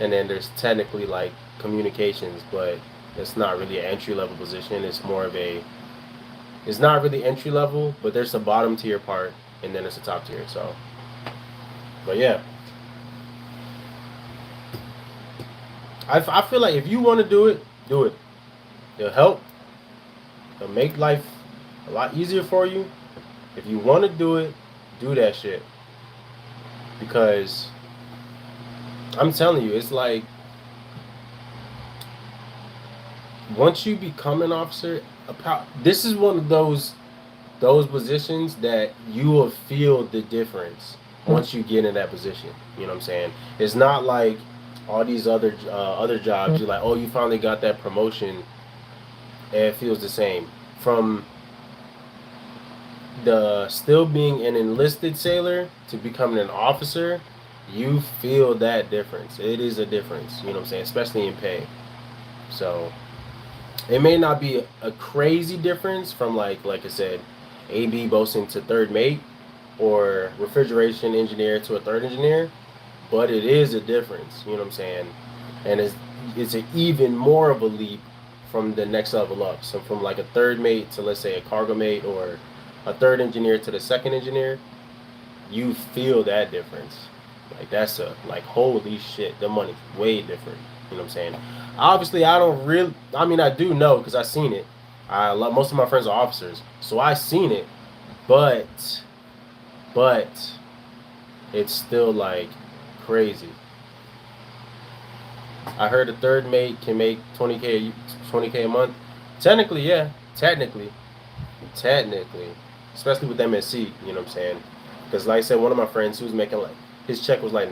and then there's technically like communications, but it's not really an entry level position. It's more of it's not really entry level, but there's a bottom tier part, and then it's a top tier. So, but yeah, I feel like if you want to do it, do it. It'll help. It'll make life a lot easier for you. If you want to do it, do that shit. Because I'm telling you, it's like once you become an officer, this is one of those those positions that you will feel the difference once you get in that position. You know what I'm saying? It's not like all these other jobs. You're like, oh, you finally got that promotion, and it feels the same. From the still being an enlisted sailor to becoming an officer, you feel that difference. It is a difference. You know what I'm saying? Especially in pay. So it may not be a crazy difference from like I said, AB boasting to third mate or refrigeration engineer to a third engineer, but it is a difference. You know what I'm saying? And it's an even more of a leap from the next level up. So from like a third mate to, let's say, a cargo mate, or a third engineer to the second engineer, you feel that difference. Like that's a like holy shit, the money's way different. You know what I'm saying? Obviously, I don't really. I mean, I do know because I seen it. I love most of my friends are officers, so I seen it. But it's still like crazy. I heard a third mate can make 20K a month. Technically, yeah. Technically, especially with MSC. You know what I'm saying? Because like I said, one of my friends who was making like his check was like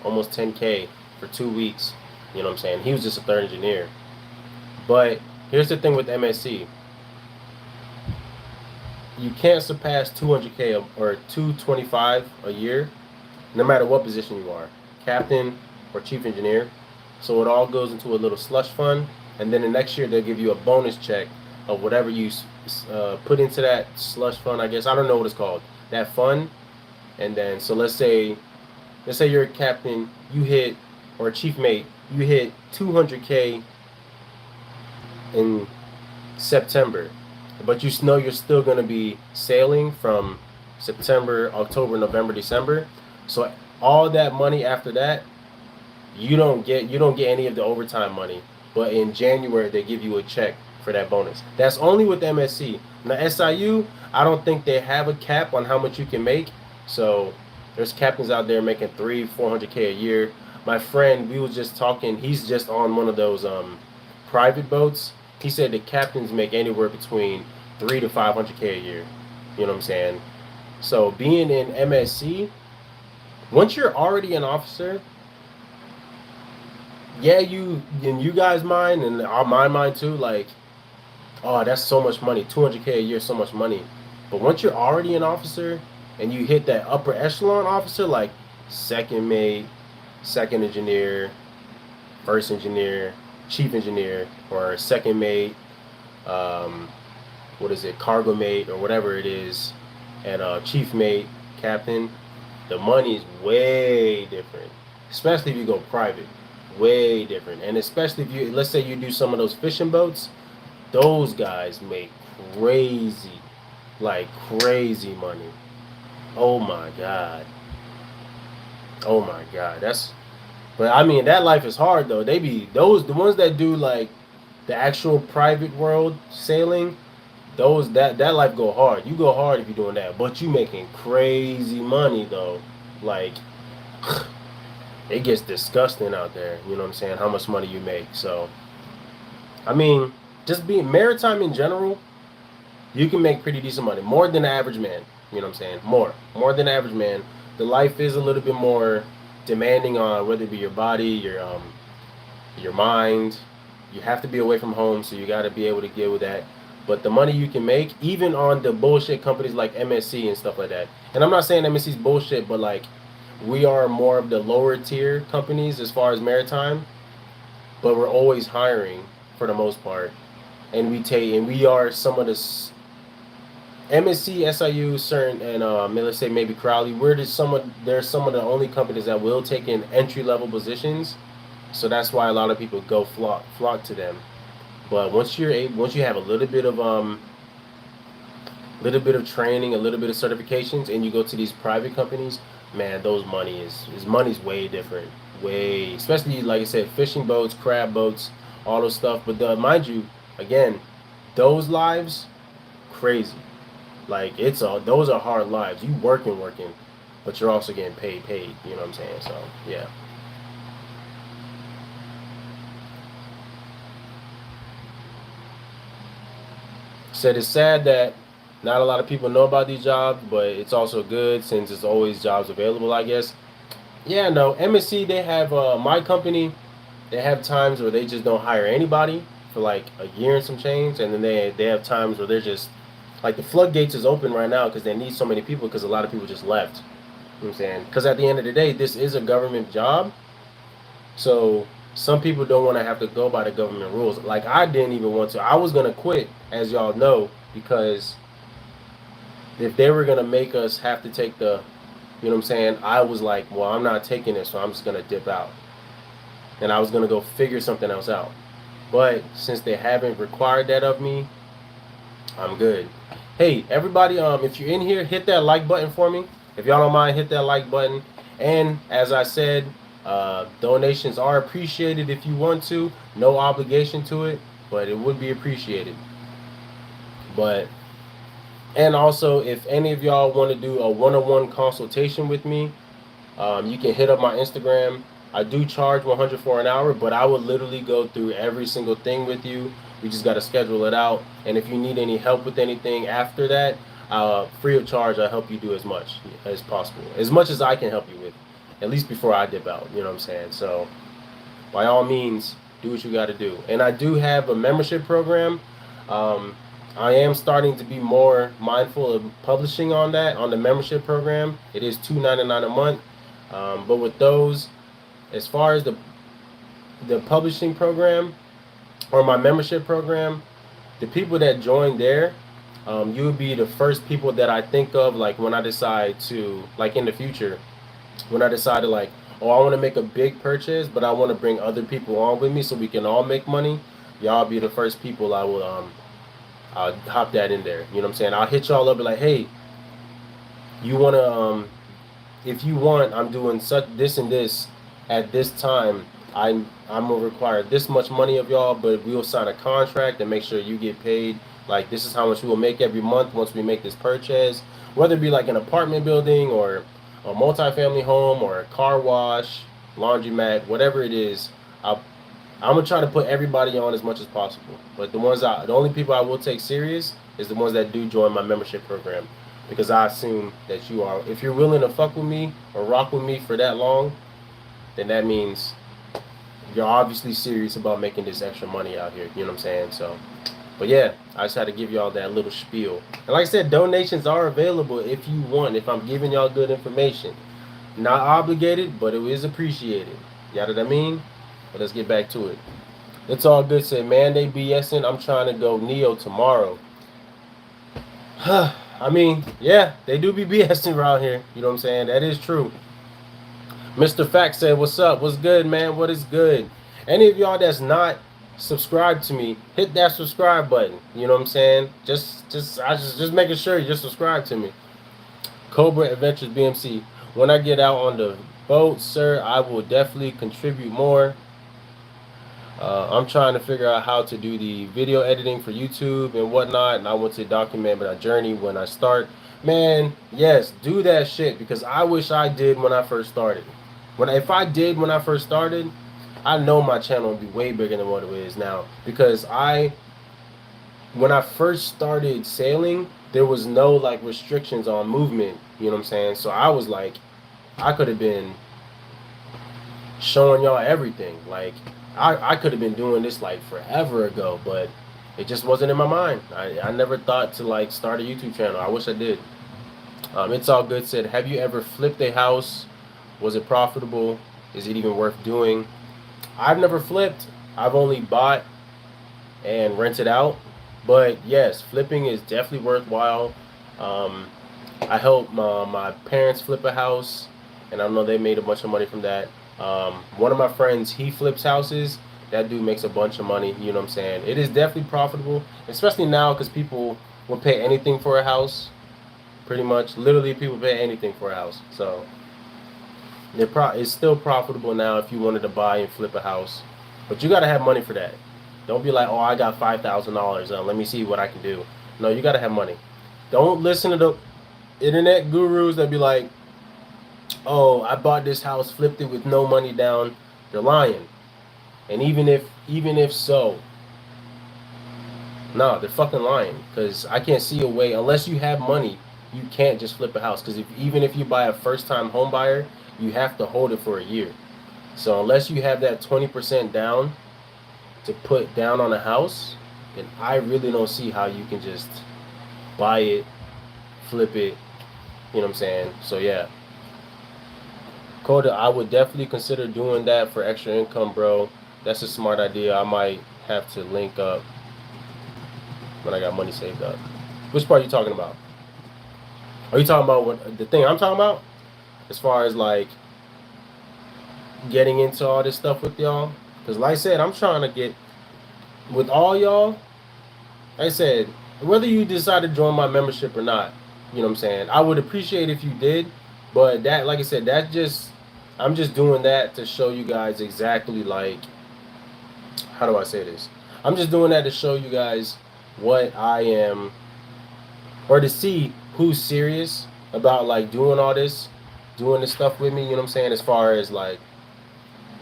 almost 10K for 2 weeks. You know what I'm saying? He was just a third engineer. But here's the thing with MSC: you can't surpass 200K or 225 a year, no matter what position you are, captain or chief engineer. So it all goes into a little slush fund, and then the next year they'll give you a bonus check of whatever you put into that slush fund. I guess I don't know what it's called, that fund. And then so let's say you're a captain, you hit, or a chief mate, you hit 200K in September, but you know you're still going to be sailing from September, October, November, December. So all that money after that, you don't get any of the overtime money. But in January they give you a check for that bonus. That's only with MSC. Now SIU, I don't think they have a cap on how much you can make. So there's captains out there making 300-400K a year. My friend, we was just talking. He's just on one of those private boats. He said the captains make anywhere between 300 to 500K a year. You know what I'm saying? So being in MSC, once you're already an officer, yeah, you in you guys' mind and my mind too. Like, oh, that's so much money. 200K a year, is so much money. But once you're already an officer and you hit that upper echelon officer, like second mate, second engineer, first engineer, chief engineer, or second mate, um, what is it, cargo mate, or whatever it is, and chief mate, captain, the money is way different. Especially if you go private, way different. And especially if you, let's say you do some of those fishing boats, those guys make crazy, like crazy money. Oh my god. Oh my god. But I mean, that life is hard though. They be those the ones that do like the actual private world sailing. Those that life go hard. You go hard if you're doing that, but you making crazy money though. Like it gets disgusting out there. You know what I'm saying? How much money you make. So I mean, just being maritime in general, you can make pretty decent money, more than the average man. You know what I'm saying? More than the average man. The life is a little bit more demanding on whether it be your body, your mind. You have to be away from home, so you got to be able to deal with that. But the money you can make, even on the bullshit companies like MSC and stuff like that. And I'm not saying MSC's bullshit, but like we are more of the lower tier companies as far as maritime, but we're always hiring for the most part, and we are some of the MSC, SIU, certain, and let's say maybe Crowley. There's some of the only companies that will take in entry level positions, so that's why a lot of people go flock to them. But once you have a little bit of training, a little bit of certifications, and you go to these private companies, man, those money's way different, way, especially like I said, fishing boats, crab boats, all those stuff. But mind you, again, those lives, crazy. Like those are hard lives. You working, but you're also getting paid. You know what I'm saying? So yeah. Said it's sad that Not a lot of people know about these jobs, but it's also good since it's always jobs available, I guess. Yeah, no, MSC, they have my company, they have times where they just don't hire anybody for like a year and some change, and then they have times where they're just like the floodgates is open right now because they need so many people because a lot of people just left. You know what I'm saying? Because at the end of the day, this is a government job, so some people don't want to have to go by the government rules. Like I didn't even want to. I was gonna quit, as y'all know, because if they were gonna make us have to take the, you know what I'm saying, I was like, well, I'm not taking it, so I'm just gonna dip out, and I was gonna go figure something else out. But since they haven't required that of me, I'm good. Hey, everybody, if you're in here, hit that like button for me. If y'all don't mind, hit that like button. And as I said, donations are appreciated if you want to. No obligation to it, but it would be appreciated. But and also, if any of y'all want to do a one-on-one consultation with me, you can hit up my Instagram. I do charge 100 for an hour, but I would literally go through every single thing with you. We just got to schedule it out. And if you need any help with anything after that, free of charge, I help you do as much as possible, as much as I can help you with, at least before I dip out. You know what I'm saying? So, by all means, do what you got to do. And I do have a membership program. Um, I am starting to be more mindful of publishing on that on the membership program. It is $2.99 a month. But with those, as far as the publishing program or my membership program, the people that join there, you would be the first people that I think of, like when I decide to, like in the future, when I decide to like, oh, I want to make a big purchase, but I want to bring other people on with me so we can all make money. Y'all be the first people I will I'll hop that in there. You know what I'm saying? I'll hit y'all up and be like, hey, you wanna if you want, I'm doing such this and this at this time. I'm gonna require this much money of y'all, but we'll sign a contract and make sure you get paid. Like this is how much we will make every month once we make this purchase, whether it be like an apartment building or a multifamily home or a car wash, laundromat, whatever it is. I'm gonna try to put everybody on as much as possible. But the only people I will take serious is the ones that do join my membership program, because I assume that you are. If you're willing to fuck with me or rock with me for that long, then that means you're obviously serious about making this extra money out here. You know what I'm saying? So, but yeah, I just had to give y'all that little spiel. And like I said, donations are available if you want. If I'm giving y'all good information, not obligated, but it is appreciated. You know what I mean? But let's get back to it. It's all good. Say, man, they BSing. I'm trying to go Neo tomorrow. I mean, yeah, they do be BSing around here. You know what I'm saying? That is true. Mr. Fact said, what's up? What's good, man? What is good? Any of y'all that's not subscribed to me, hit that subscribe button. You know what I'm saying? Just making sure you just subscribe to me. Cobra Adventures BMC. When I get out on the boat, sir, I will definitely contribute more. I'm trying to figure out how to do the video editing for YouTube and whatnot, and I want to document my journey when I start. Man, yes, do that shit, because I wish I did when I first started. If I did when I first started, I know my channel would be way bigger than what it is now. Because when I first started sailing, there was no like restrictions on movement. You know what I'm saying? So I was like, I could have been showing y'all everything. Like I could have been doing this like forever ago, but it just wasn't in my mind. I never thought to like start a YouTube channel. I wish I did. It's all good said, have you ever flipped a house? Was it profitable? Is it even worth doing? I've never flipped. I've only bought and rented out. But yes, flipping is definitely worthwhile. I helped my parents flip a house, and I know they made a bunch of money from that. One of my friends, he flips houses. That dude makes a bunch of money. You know what I'm saying? It is definitely profitable, especially now because people will pay anything for a house. Pretty much, literally, people pay anything for a house. So it's still profitable now if you wanted to buy and flip a house, but you gotta have money for that. Don't be like, oh, I got $5,000. Let me see what I can do. No, you gotta have money. Don't listen to the internet gurus that be like, oh, I bought this house, flipped it with no money down. They're lying. And even if so, No, they're fucking lying. Because I can't see a way, unless you have money, you can't just flip a house. Because even if you buy a first time home buyer, you have to hold it for a year. So unless you have that 20% down to put down on a house, then I really don't see how you can just buy it, flip it. You know what I'm saying? So yeah, Coda, I would definitely consider doing that for extra income, bro. That's a smart idea. I might have to link up when I got money saved up. Which part are you talking about? Are you talking about what the thing I'm talking about? As far as like getting into all this stuff with y'all? Because like I said, I'm trying to get with all y'all. Like I said, whether you decide to join my membership or not, you know what I'm saying? I would appreciate if you did, but that, like I said, that just, I'm just doing that to show you guys exactly like, how do I say this? I'm just doing that to show you guys what I am, or to see who's serious about like doing this stuff with me, you know what I'm saying? As far as like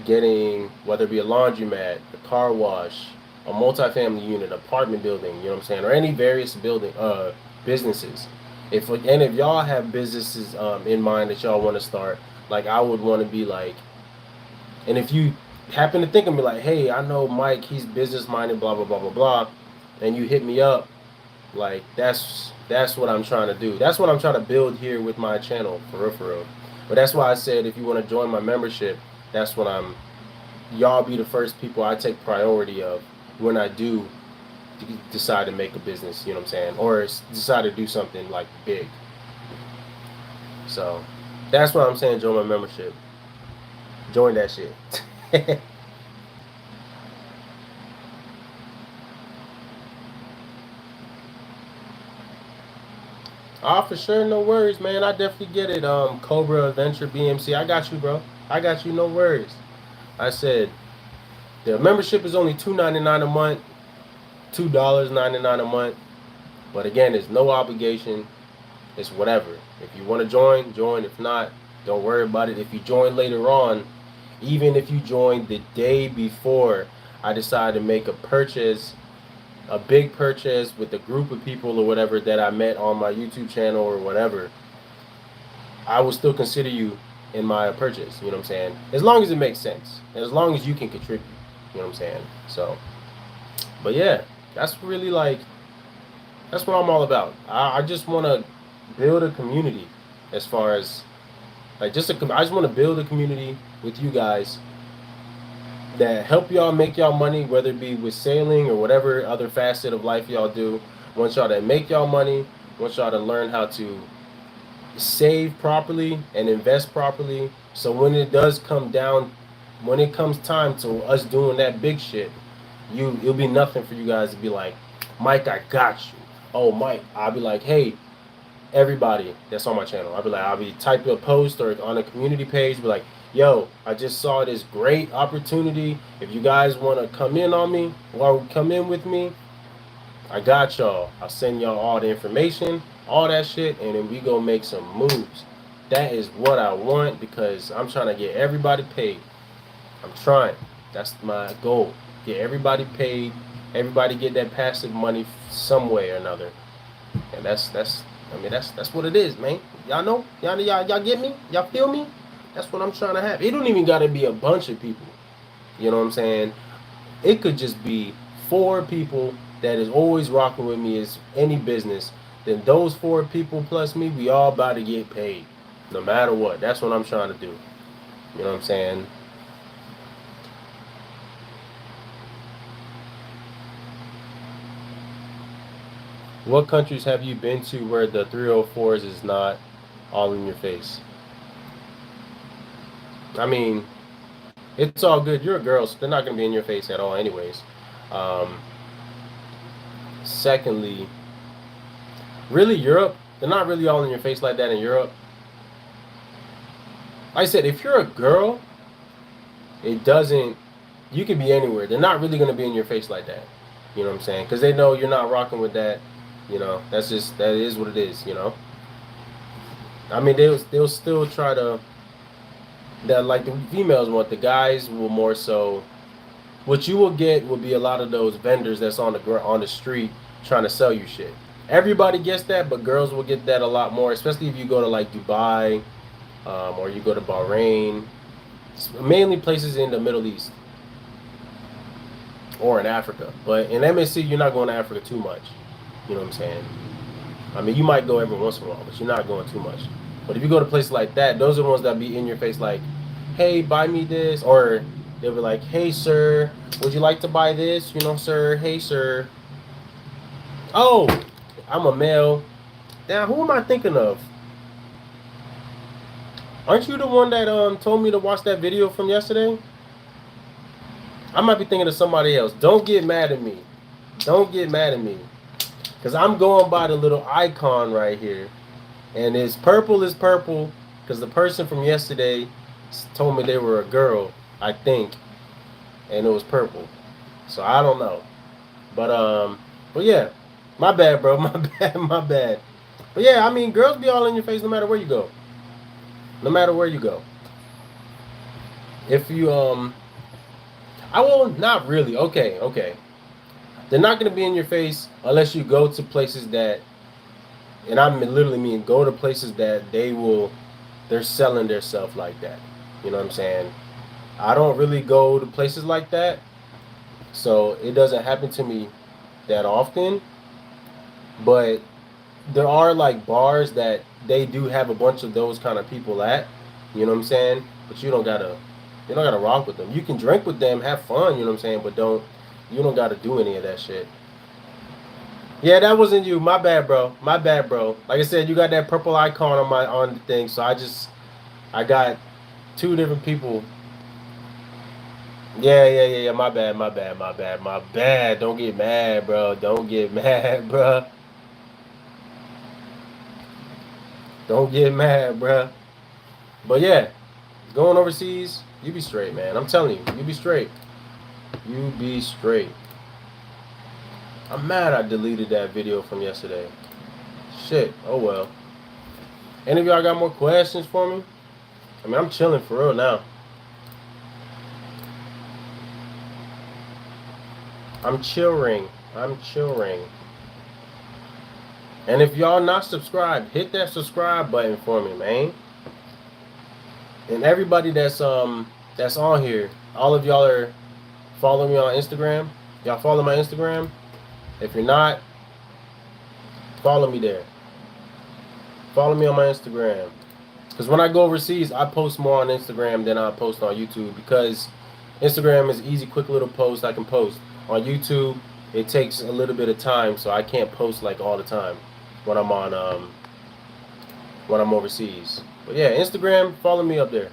getting, whether it be a laundromat, a car wash, a multifamily unit, apartment building, you know what I'm saying, or any various businesses. If y'all have businesses in mind that y'all want to start, like I would want to be like, and if you happen to think of me like, hey, I know Mike, he's business minded, blah blah blah blah blah, and you hit me up, like that's what I'm trying to do. That's what I'm trying to build here with my channel, for real, for real. But that's why I said if you want to join my membership, that's what I'm. Y'all be the first people I take priority of when I do decide to make a business. You know what I'm saying, or decide to do something like big. So that's what I'm saying. Join my membership. Join that shit. Ah, for sure, no worries, man. I definitely get it. Cobra Adventure BMC, I got you, bro. I got you, no worries. I said the membership is only $2.99 a month, $2.99 a month. But again, it's no obligation. It's whatever. If you want to join, join. If not, don't worry about it. If you join later on, even if you join the day before I decide to make a purchase, a big purchase with a group of people or whatever that I met on my YouTube channel or whatever, I will still consider you in my purchase. You know what I'm saying? As long as it makes sense. And as long as you can contribute. You know what I'm saying? So, but yeah, that's really like, that's what I'm all about. I just want to build a community as far as, like, I just want to build a community with you guys that help y'all make y'all money, whether it be with sailing or whatever other facet of life y'all do. Want y'all to make y'all money. Want y'all to learn how to save properly and invest properly. So when it does come down, when it comes time to us doing that big shit, it'll be nothing for you guys to be like, Mike, I got you. Oh, Mike, I'll be like, hey, everybody that's on my channel. I'll be typing a post or on a community page, be like, yo, I just saw this great opportunity. If you guys want to come in on me or come in with me, I got y'all. I'll send y'all all the information, all that shit, and then we go make some moves. That is what I want because I'm trying to get everybody paid. I'm trying. That's my goal. Get everybody paid. Everybody get that passive money some way or another. And that's what it is, man. Y'all know? Y'all get me? Y'all feel me? That's what I'm trying to have. It don't even gotta be a bunch of people. You know what I'm saying? It could just be 4 people that is always rocking with me as any business. Then those 4 people plus me, we all about to get paid. No matter what. That's what I'm trying to do. You know what I'm saying? What countries have you been to where the 304s is not all in your face? I mean, it's all good. You're a girl, so they're not going to be in your face at all anyways. Um, Secondly, really Europe, they're not really all in your face like that in Europe. Like I said, if you're a girl, it doesn't, you can be anywhere. They're not really going to be in your face like that. You know what I'm saying? Because they know you're not rocking with that. You know, that is what it is, you know. I mean, they'll still try to, that like the females want, the guys will more so what you will get will be a lot of those vendors that's on the street trying to sell you shit. Everybody gets that, but girls will get that a lot more, especially if you go to like Dubai, or you go to Bahrain, mainly places in the Middle East or in Africa. But in MSC, you're not going to Africa too much. You know what I'm saying? I mean, you might go every once in a while, but you're not going too much. But if you go to places like that, those are the ones that be in your face, like, "Hey, buy me this," or they'll be like, "Hey, sir, would you like to buy this?" You know, "Sir, hey, sir." Oh, I'm a male. Now, who am I thinking of? Aren't you the one that told me to watch that video from yesterday? I might be thinking of somebody else. Don't get mad at me. Don't get mad at me. Because I'm going by the little icon right here. And it's purple is purple because the person from yesterday told me they were a girl, I think. And it was purple. So I don't know. But yeah. My bad, bro. My bad, my bad. But yeah, I mean, girls be all in your face no matter where you go. No matter where you go. If you I will not really. Okay, okay. They're not gonna be in your face unless you go to places that, and I literally mean go to places that they're selling their stuff like that. You know what I'm saying? I don't really go to places like that, so it doesn't happen to me that often. But there are like bars that they do have a bunch of those kind of people at. You know what I'm saying? But you don't gotta rock with them. You can drink with them, have fun. You know what I'm saying? But you don't gotta do any of that shit. Yeah, that wasn't you. My bad, bro. My bad, bro. Like I said, you got that purple icon on the thing, so I got two different people. Yeah, yeah, yeah, yeah. My bad, my bad, my bad, my bad. Don't get mad, bro. Don't get mad, bro. Don't get mad, bro. But yeah, going overseas, you be straight, man. I'm telling you, you be straight. You be straight. I'm mad I deleted that video from yesterday. Shit. Oh well. Any of y'all got more questions for me? I mean, I'm chilling for real now. I'm chilling. I'm chilling. And if y'all not subscribed, hit that subscribe button for me, man. And everybody that's on here, all of y'all are following me on Instagram. Y'all follow my Instagram. If you're not, follow me there. Follow me on my Instagram. Because when I go overseas, I post more on Instagram than I post on YouTube, because Instagram is easy, quick little post I can post. On YouTube, it takes a little bit of time, so I can't post like all the time when I'm when I'm overseas. But yeah, Instagram, follow me up there.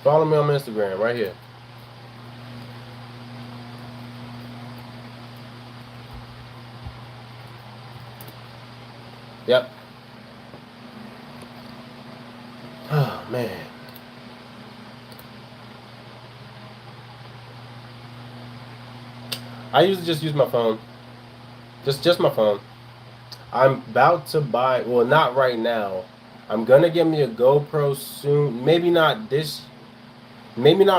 Follow me on Instagram right here. Yep. Oh man. I usually just use my phone. Just my phone. I'm about to buy, well, not right now. I'm gonna get me a GoPro soon. Maybe not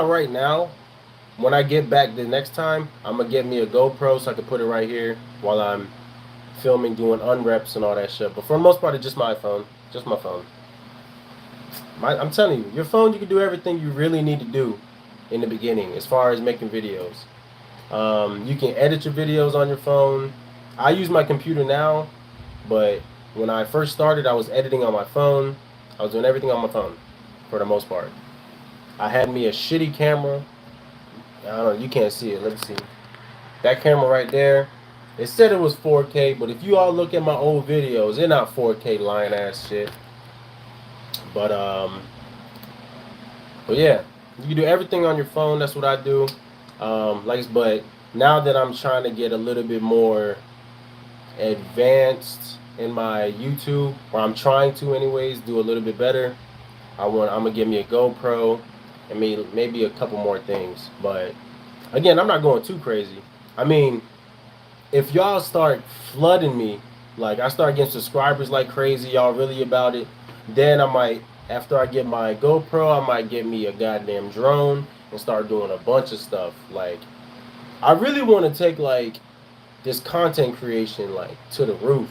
right now. When I get back the next time, I'm gonna get me a GoPro so I can put it right here while I'm filming, doing unreps and all that shit. But for the most part, it's just my phone. Just my phone. I'm telling you, your phone, you can do everything you really need to do in the beginning as far as making videos. You can edit your videos on your phone. I use my computer now, but when I first started, I was editing on my phone. I was doing everything on my phone for the most part. I had me a shitty camera. I don't know, you can't see it. Let's see. That camera right there. It said it was 4K, but if you all look at my old videos, they're not 4K lying ass shit. But yeah, you can do everything on your phone. That's what I do. But now that I'm trying to get a little bit more advanced in my YouTube, or I'm trying to anyways, do a little bit better, I'm gonna give me a GoPro and maybe a couple more things. But again, I'm not going too crazy. I mean, if y'all start flooding me, like I start getting subscribers like crazy, y'all really about it, then I might After I get my GoPro, I might get me a goddamn drone and start doing a bunch of stuff. Like, I really want to take like this content creation like to the roof,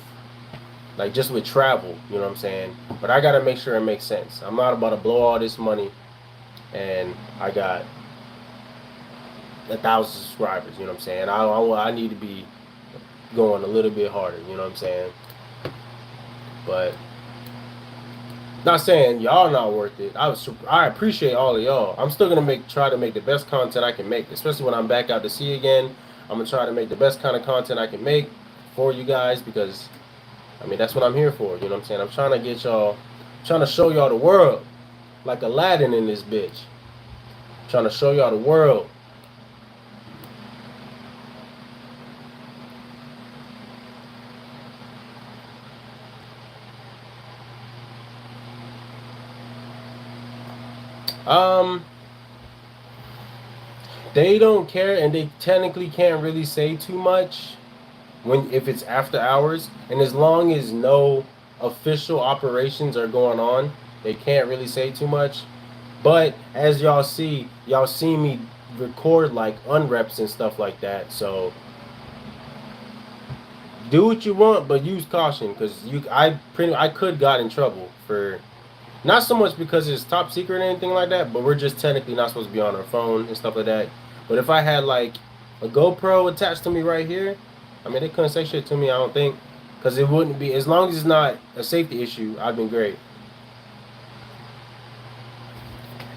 like just with travel. You know what I'm saying? But I gotta make sure it makes sense. I'm not about to blow all this money, and I got 1,000 subscribers. You know what I'm saying? I need to be going a little bit harder. You know what I'm saying? But not saying y'all not worth it. I appreciate all of y'all. I'm still gonna try to make the best content I can make, especially when I'm back out to sea again. I'm gonna try to make the best kind of content I can make for you guys, because I mean that's what I'm here for. You know what I'm saying? I'm trying to get y'all, trying to show y'all the world, like Aladdin in this bitch. Trying to show y'all the world. They don't care, and they technically can't really say too much if it's after hours, and as long as no official operations are going on, they can't really say too much. But as y'all see me record like unreps and stuff like that. So do what you want, but use caution, because I could got in trouble for, not so much because it's top secret or anything like that, but we're just technically not supposed to be on our phone and stuff like that. But if I had like a GoPro attached to me right here, I mean, they couldn't say shit to me, I don't think, because it wouldn't be, as long as it's not a safety issue, I've been great.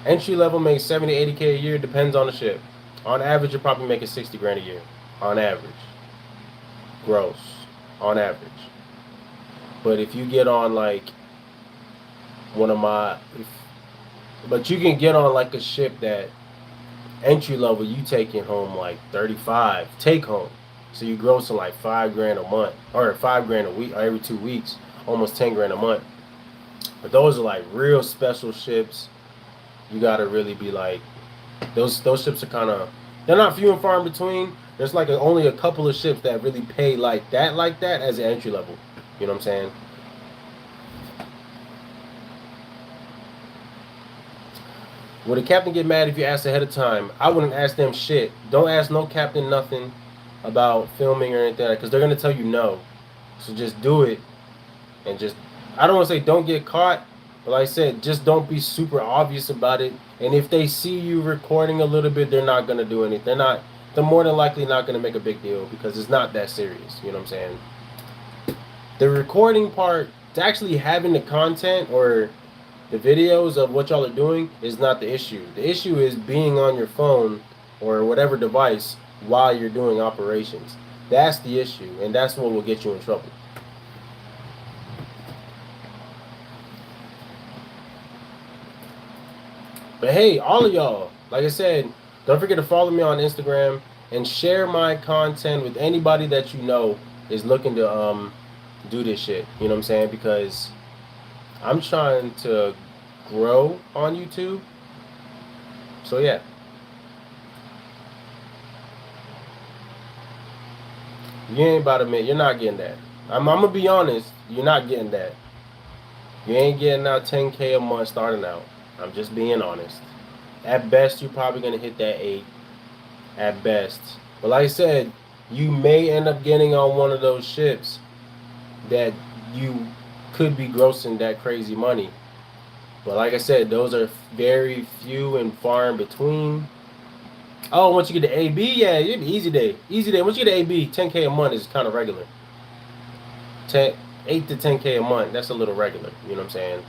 Entry level makes 70 to 80K a year, depends on the ship. On average, you're probably making 60 grand a year. On average. Gross. On average. But if you get on like but you can get on like a ship that entry level, you taking home like 35 take home. So you grossing like 5 grand a month, or 5 grand a week, or every 2 weeks, almost 10 grand a month. But those are like real special ships. You gotta really be like, those ships are kind of, they're not few and far in between. There's like only a couple of ships that really pay like that as an entry level. You know what I'm saying? Would a captain get mad if you asked ahead of time? I wouldn't ask them shit. Don't ask no captain nothing about filming or anything, because they're gonna tell you no. So just do it, and just, I don't want to say don't get caught, but like I said, just don't be super obvious about it. And if they see you recording a little bit, they're not gonna do anything. They're more than likely not gonna make a big deal, because it's not that serious. You know what I'm saying? The recording part, to actually having the content or the videos of what y'all are doing, is not the issue. The issue is being on your phone or whatever device while you're doing operations. That's the issue, and that's what will get you in trouble. But hey, all of y'all, like I said, don't forget to follow me on Instagram and share my content with anybody that you know is looking to do this shit. You know what I'm saying? Because I'm trying to grow on YouTube. So yeah. You ain't about to admit, you're not getting that. I'm gonna be honest, you're not getting that. You ain't getting out 10K a month starting out. I'm just being honest. At best, you're probably gonna hit that 8. At best. But like I said, you may end up getting on one of those ships that you could be grossing that crazy money. But like I said, those are very few and far in between. Oh, once you get the AB, yeah, it'd be easy day. Easy day. Once you get the AB, 10K a month is kind of regular. 8 to 10K a month, that's a little regular. You know what I'm saying?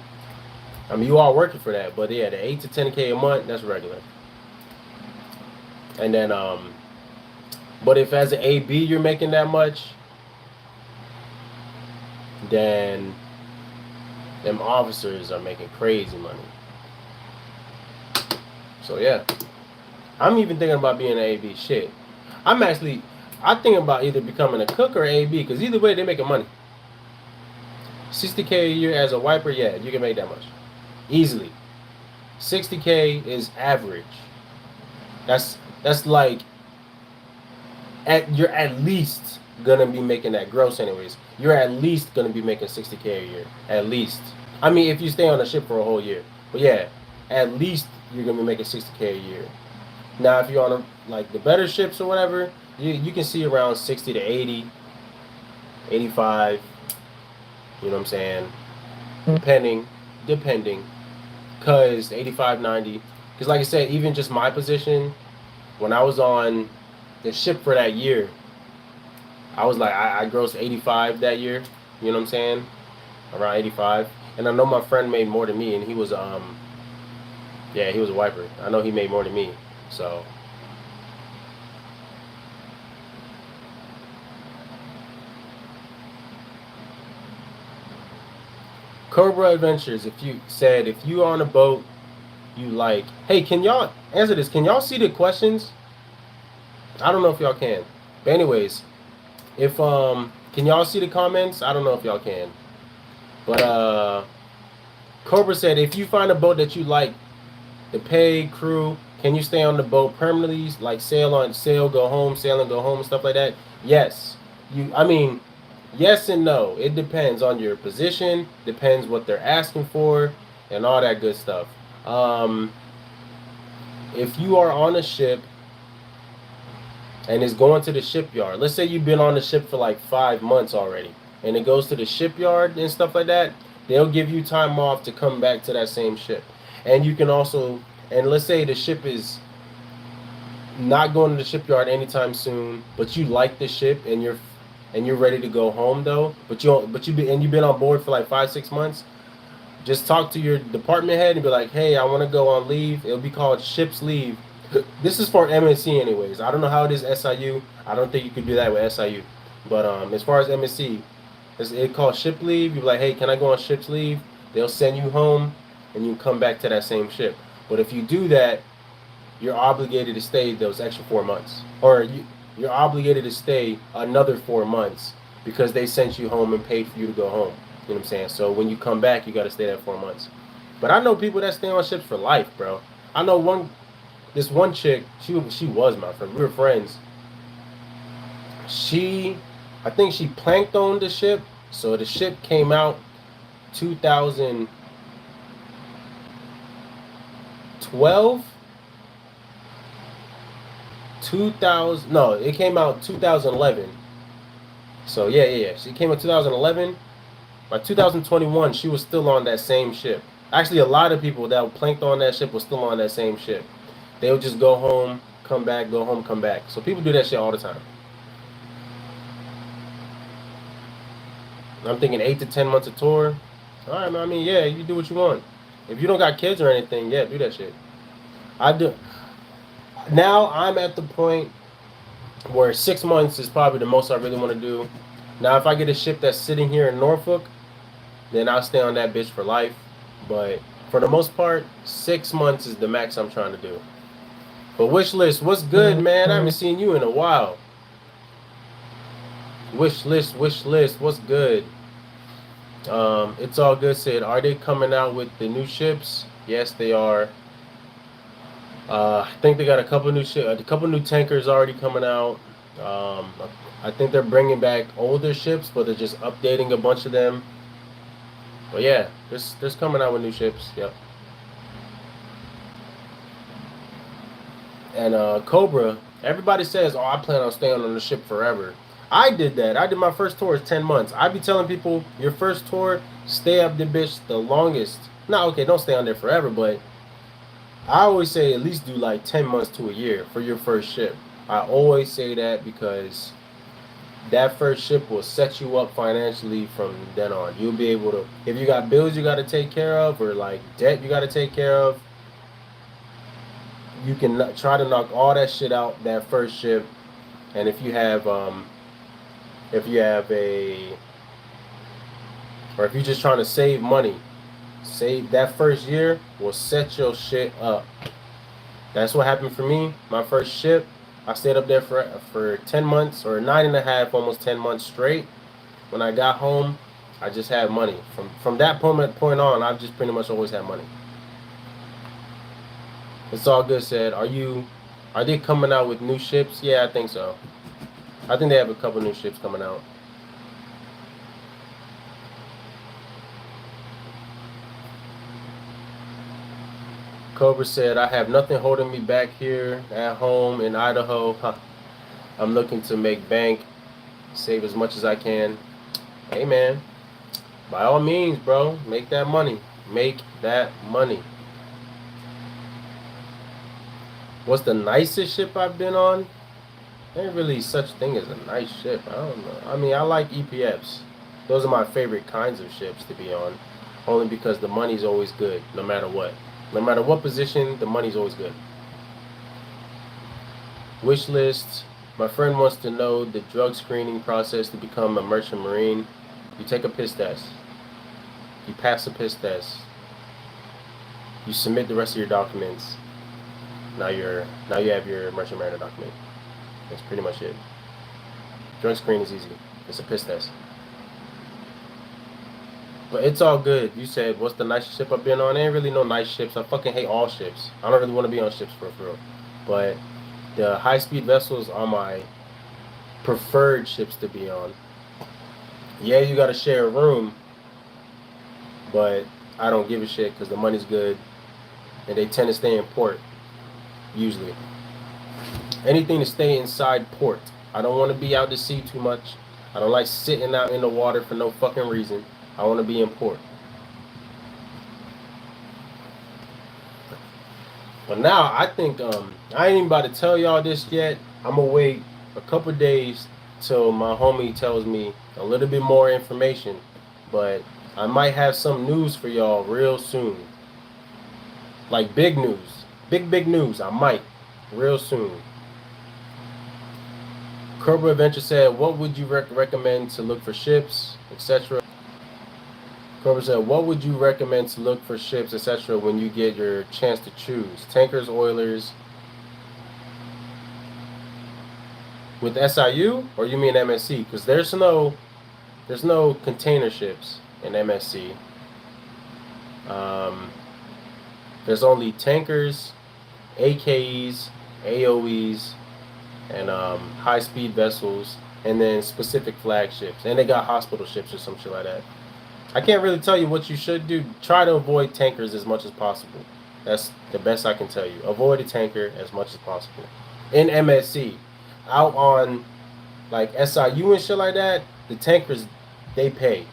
I mean, you are working for that, but yeah, the 8 to 10K a month, that's regular. And then, but if as an AB you're making that much, then them officers are making crazy money. So yeah, I'm even thinking about being an AB. Shit, I think about either becoming a cook or an AB, because either way they're making money. 60K a year as a wiper, yeah, you can make that much easily. 60K is average. That's like you're at least gonna be making that gross anyways. You're at least gonna be making 60K a year, at least. I mean, if you stay on the ship for a whole year. But yeah, at least you're gonna be making 60K a year. Now, if you're on like the better ships or whatever, you can see around 60 to 80, 85. You know what I'm saying? Depending, cause 85, 90. Cause like I said, even just my position, when I was on the ship for that year, I was like I grossed 85 that year. You know what I'm saying? Around 85. And I know my friend made more than me, and he was yeah, he was a wiper. I know he made more than me. So Cobra Adventures, if you on a boat, you like, hey, can y'all answer this? Can y'all see the questions? I don't know if y'all can. But anyways, if can y'all see the comments? I don't know if y'all can. But Cobra said if you find a boat that you like, the pay, crew, can you stay on the boat permanently? Like sail, go home, sail and go home, stuff like that? Yes. I mean, yes and no. It depends on your position, depends what they're asking for, and all that good stuff. Um, if you are on a ship and it's going to the shipyard, let's say you've been on the ship for like 5 months already, and it goes to the shipyard and stuff like that, they'll give you time off to come back to that same ship. And you can also, and let's say the ship is not going to the shipyard anytime soon, but you like the ship and you're ready to go home though, you've been on board for like 5, 6 months. Just talk to your department head and be like, hey, I want to go on leave. It'll be called ship's leave. This is for MSC anyways. I don't know how it is SIU. I don't think you could do that with SIU. But as far as MSC, it's called ship leave. You're like, hey, can I go on ship's leave? They'll send you home and you come back to that same ship. But if you do that, you're obligated to stay those extra 4 months. You're obligated to stay another 4 months because they sent you home and paid for you to go home. You know what I'm saying? So when you come back, you got to stay that 4 months. But I know people that stay on ships for life, bro. I know this one chick, she was my friend. We were friends. I think she planked on the ship. So the ship came out 2012. 2000, no, it came out 2011. So yeah. She came in 2011. By 2021, she was still on that same ship. Actually, a lot of people that planked on that ship was still on that same ship. They would just go home, come back, go home, come back. So people do that shit all the time. I'm thinking 8 to 10 months a tour. All right, man. I mean, yeah, you do what you want. If you don't got kids or anything, yeah, do that shit. I do. Now I'm at the point where 6 months is probably the most I really want to do. Now, if I get a ship that's sitting here in Norfolk, then I'll stay on that bitch for life. But for the most part, 6 months is the max I'm trying to do. But wish list, what's good, man? I haven't seen you in a while. Wish list, what's good? It's all good. Said, are they coming out with the new ships? Yes, they are. I think they got a couple new tankers already coming out. I think they're bringing back older ships, but they're just updating a bunch of them. But yeah, there's coming out with new ships. Yep. And Cobra, everybody says, "Oh, I plan on staying on the ship forever." I did that. I did my first tour is 10 months. I be telling people, your first tour, stay up the bitch the longest. No, okay, don't stay on there forever, but I always say at least do like 10 months to a year for your first ship. I always say that because that first ship will set you up financially from then on. You'll be able to, if you got bills you got to take care of or like debt you got to take care of, you can try to knock all that shit out that first ship. And if you have a, or if you're just trying to save money, save that first year will set your shit up. That's what happened for me. My first ship, I stayed up there for 10 months or 9.5, almost 10 months straight. When I got home, I just had money. From that point on, I've just pretty much always had money. It's all good. Said, are they coming out with new ships? Yeah, I think so. I think they have a couple new ships coming out. Cobra said, I have nothing holding me back here at home in Idaho. I'm looking to make bank, save as much as I can. Hey, man, by all means, bro, make that money. Make that money. What's the nicest ship I've been on? There ain't really such thing as a nice ship. I don't know. I mean, I like EPFs. Those are my favorite kinds of ships to be on. Only because the money's always good, no matter what. No matter what position, the money's always good. Wish list. My friend wants to know the drug screening process to become a merchant marine. You take a piss test. You pass a piss test. You submit the rest of your documents. Now you have your merchant mariner document. That's pretty much it. Drug screen is easy. It's a piss test. But it's all good. You said, what's the nicest ship I've been on? There ain't really no nice ships. I fucking hate all ships. I don't really want to be on ships for real. But the high-speed vessels are my preferred ships to be on. Yeah, you got to share a room. But I don't give a shit because the money's good. And they tend to stay in port. Usually. Anything to stay inside port. I don't want to be out to sea too much. I don't like sitting out in the water for no fucking reason. I want to be in port. But now I think I ain't even about to tell y'all this yet. I'm gonna wait a couple days till my homie tells me a little bit more information. But I might have some news for y'all real soon. Like big news. Big news. I might. Real soon. Cobra Adventure said, what would you recommend to look for ships, etc.? Cobra said, what would you recommend to look for ships, etc. when you get your chance to choose? Tankers, oilers. With SIU, or you mean MSC? Because there's no container ships in MSC. There's only tankers, AKEs, AOEs, and high-speed vessels, and then specific flagships. And they got hospital ships or some shit like that. I can't really tell you what you should do. Try to avoid tankers as much as possible. That's the best I can tell you. Avoid a tanker as much as possible. In MSC, out on like SIU and shit like that, the tankers, they pay.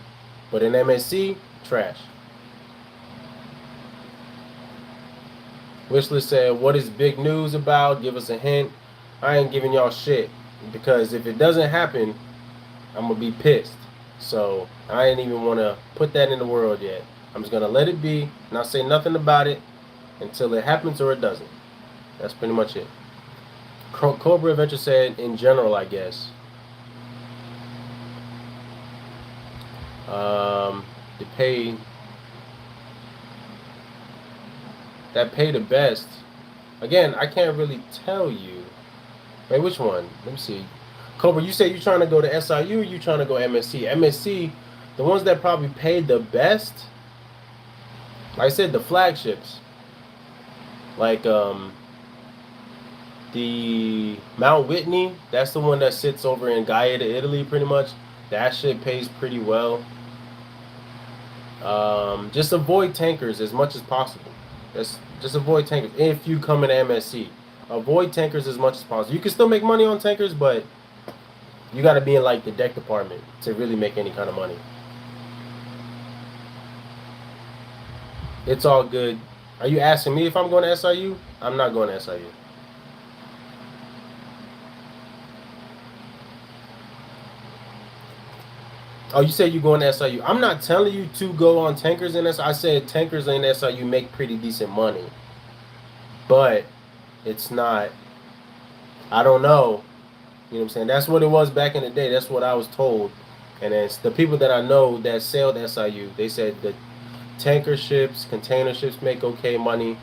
But in MSC, trash. Wishlist said, what is big news about? Give us a hint. I ain't giving y'all shit. Because if it doesn't happen, I'm going to be pissed. So I ain't even want to put that in the world yet. I'm just going to let it be, not say nothing about it until it happens or it doesn't. That's pretty much it. Cobra Adventure said, in general, I guess. The pay that pay the best. Again, I can't really tell you. Wait, which one? Let me see. Cobra, you say you trying to go to SIU, you trying to go MSC. MSC, the ones that probably paid the best, like I said, the flagships. Like the Mount Whitney, that's the one that sits over in Gaeta, Italy, pretty much. That shit pays pretty well. Just avoid tankers as much as possible. Just avoid tankers if you come in MSC. Avoid tankers as much as possible. You can still make money on tankers, but you got to be in like the deck department to really make any kind of money. It's all good. Are you asking me if I'm going to SIU? I'm not going to SIU. Oh, you said you're going to SIU. I'm not telling you to go on tankers in SIU. I said tankers in SIU make pretty decent money. But it's not, I don't know. You know what I'm saying? That's what it was back in the day. That's what I was told. And it's the people that I know that sailed SIU, they said that tanker ships, container ships make okay money.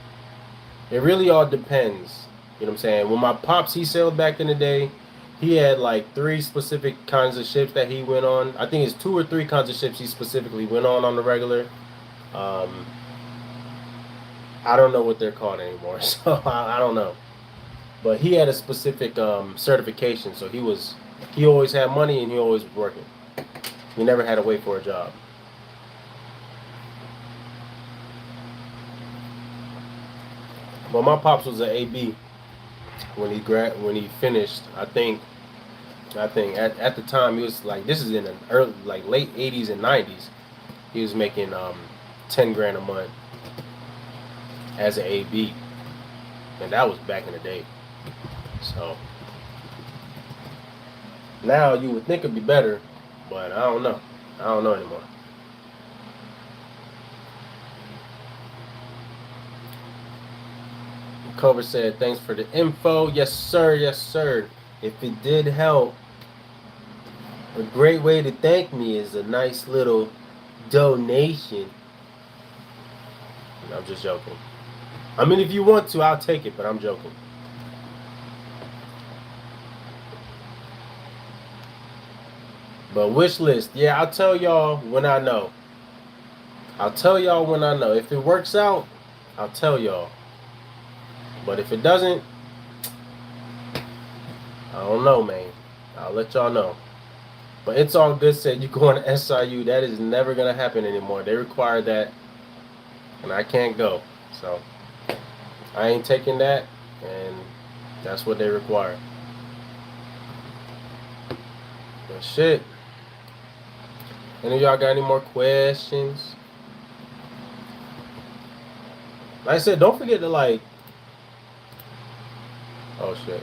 It really all depends. You know what I'm saying? When my pops, he sailed back in the day, he had like 3 specific kinds of ships that he went on. I think it's 2 or 3 kinds of ships he specifically went on the regular. I don't know what they're called anymore, so I don't know. But he had a specific certification, so he always had money and he always was working. He never had to wait for a job. But my pops was an AB when he finished. I think at the time he was like, this is in the early, like late 80s and 90s. He was making 10 grand a month as an AB, and that was back in the day. So now you would think it'd be better, but I don't know. I don't know anymore. Cover said, thanks for the info. Yes, sir. Yes, sir. If it did help, a great way to thank me is a nice little donation. I'm just joking. I mean, if you want to, I'll take it, but I'm joking. But wish list, yeah, I'll tell y'all when I know. I'll tell y'all when I know. If it works out, I'll tell y'all. But if it doesn't, I don't know, man. I'll let y'all know. But It's All Good said you going to SIU. That is never going to happen anymore. They require that, and I can't go. So I ain't taking that, and that's what they require. But shit. Any of y'all got any more questions? Like I said, don't forget to like. Oh shit.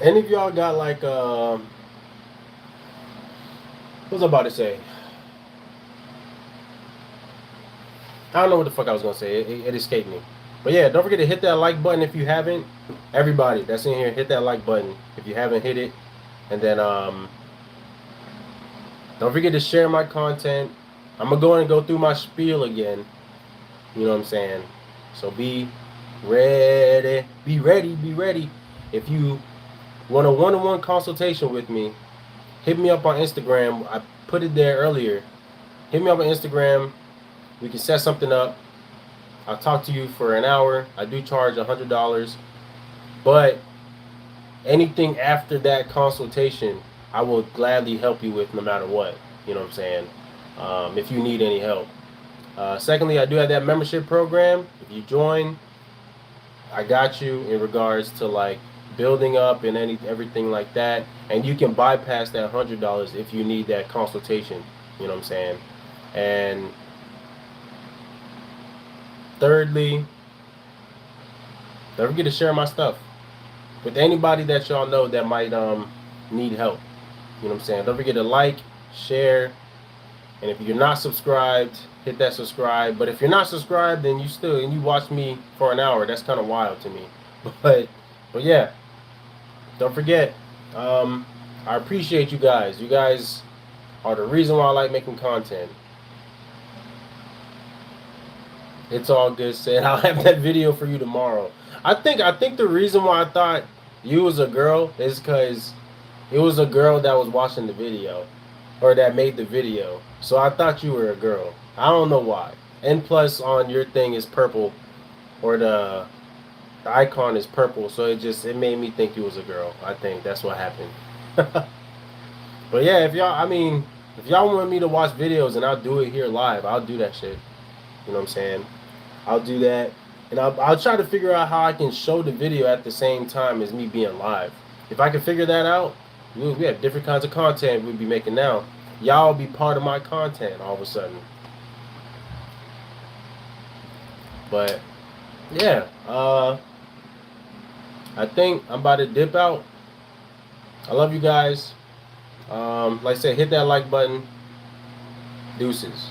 Any of y'all got like what was I about to say? I don't know what the fuck I was gonna say. It escaped me. But yeah, don't forget to hit that like button if you haven't. Everybody that's in here, hit that like button if you haven't hit it. And then don't forget to share my content. I'm gonna go in and go through my spiel again. You know what I'm saying? So be ready. Be ready. Be ready. If you want a one-on-one consultation with me, hit me up on Instagram. I put it there earlier. Hit me up on Instagram. We can set something up. I'll talk to you for an hour. I do charge $100, but anything after that consultation, I will gladly help you with no matter what. You know what I'm saying? If you need any help. Secondly, I do have that membership program. If you join, I got you in regards to like building up and everything like that. And you can bypass that $100 if you need that consultation. You know what I'm saying? And thirdly, don't forget to share my stuff with anybody that y'all know that might need help. You know what I'm saying? Don't forget to like, share, and if you're not subscribed, hit that subscribe. But if you're not subscribed, then you watch me for an hour. That's kind of wild to me. But yeah, don't forget. I appreciate you guys. You guys are the reason why I like making content. It's All Good said I'll have that video for you tomorrow. I think the reason why I thought you was a girl is because it was a girl that was watching the video or that made the video. So I thought you were a girl. I don't know why. And plus on your thing is purple, or the icon is purple, so it made me think you was a girl. I think that's what happened. But yeah, if y'all want me to watch videos and I'll do it here live, I'll do that shit. You know what I'm saying? I'll do that, and I'll try to figure out how I can show the video at the same time as me being live. If I can figure that out, we have different kinds of content we'll be making now. Y'all be part of my content all of a sudden. But yeah, I think I'm about to dip out. I love you guys. Like I said, hit that like button. Deuces.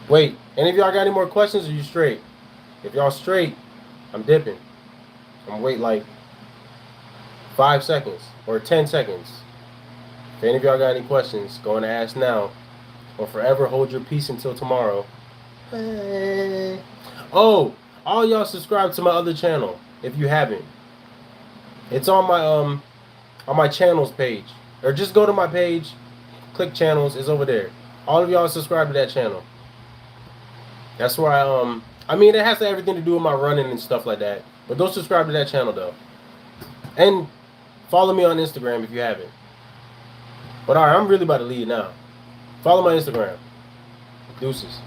Wait, any of y'all got any more questions, or are you straight? If y'all straight, I'm dipping. I'm gonna wait like 5 seconds or 10 seconds. If any of y'all got any questions, go and ask now, or forever hold your peace until tomorrow. Oh, all y'all subscribe to my other channel if you haven't. It's on my channels page, or just go to my page, click channels. It's over there. All of y'all subscribe to that channel. That's where I mean, it has everything to do with my running and stuff like that. But go subscribe to that channel though, and follow me on Instagram if you haven't. But alright, I'm really about to leave now. Follow my Instagram. Deuces.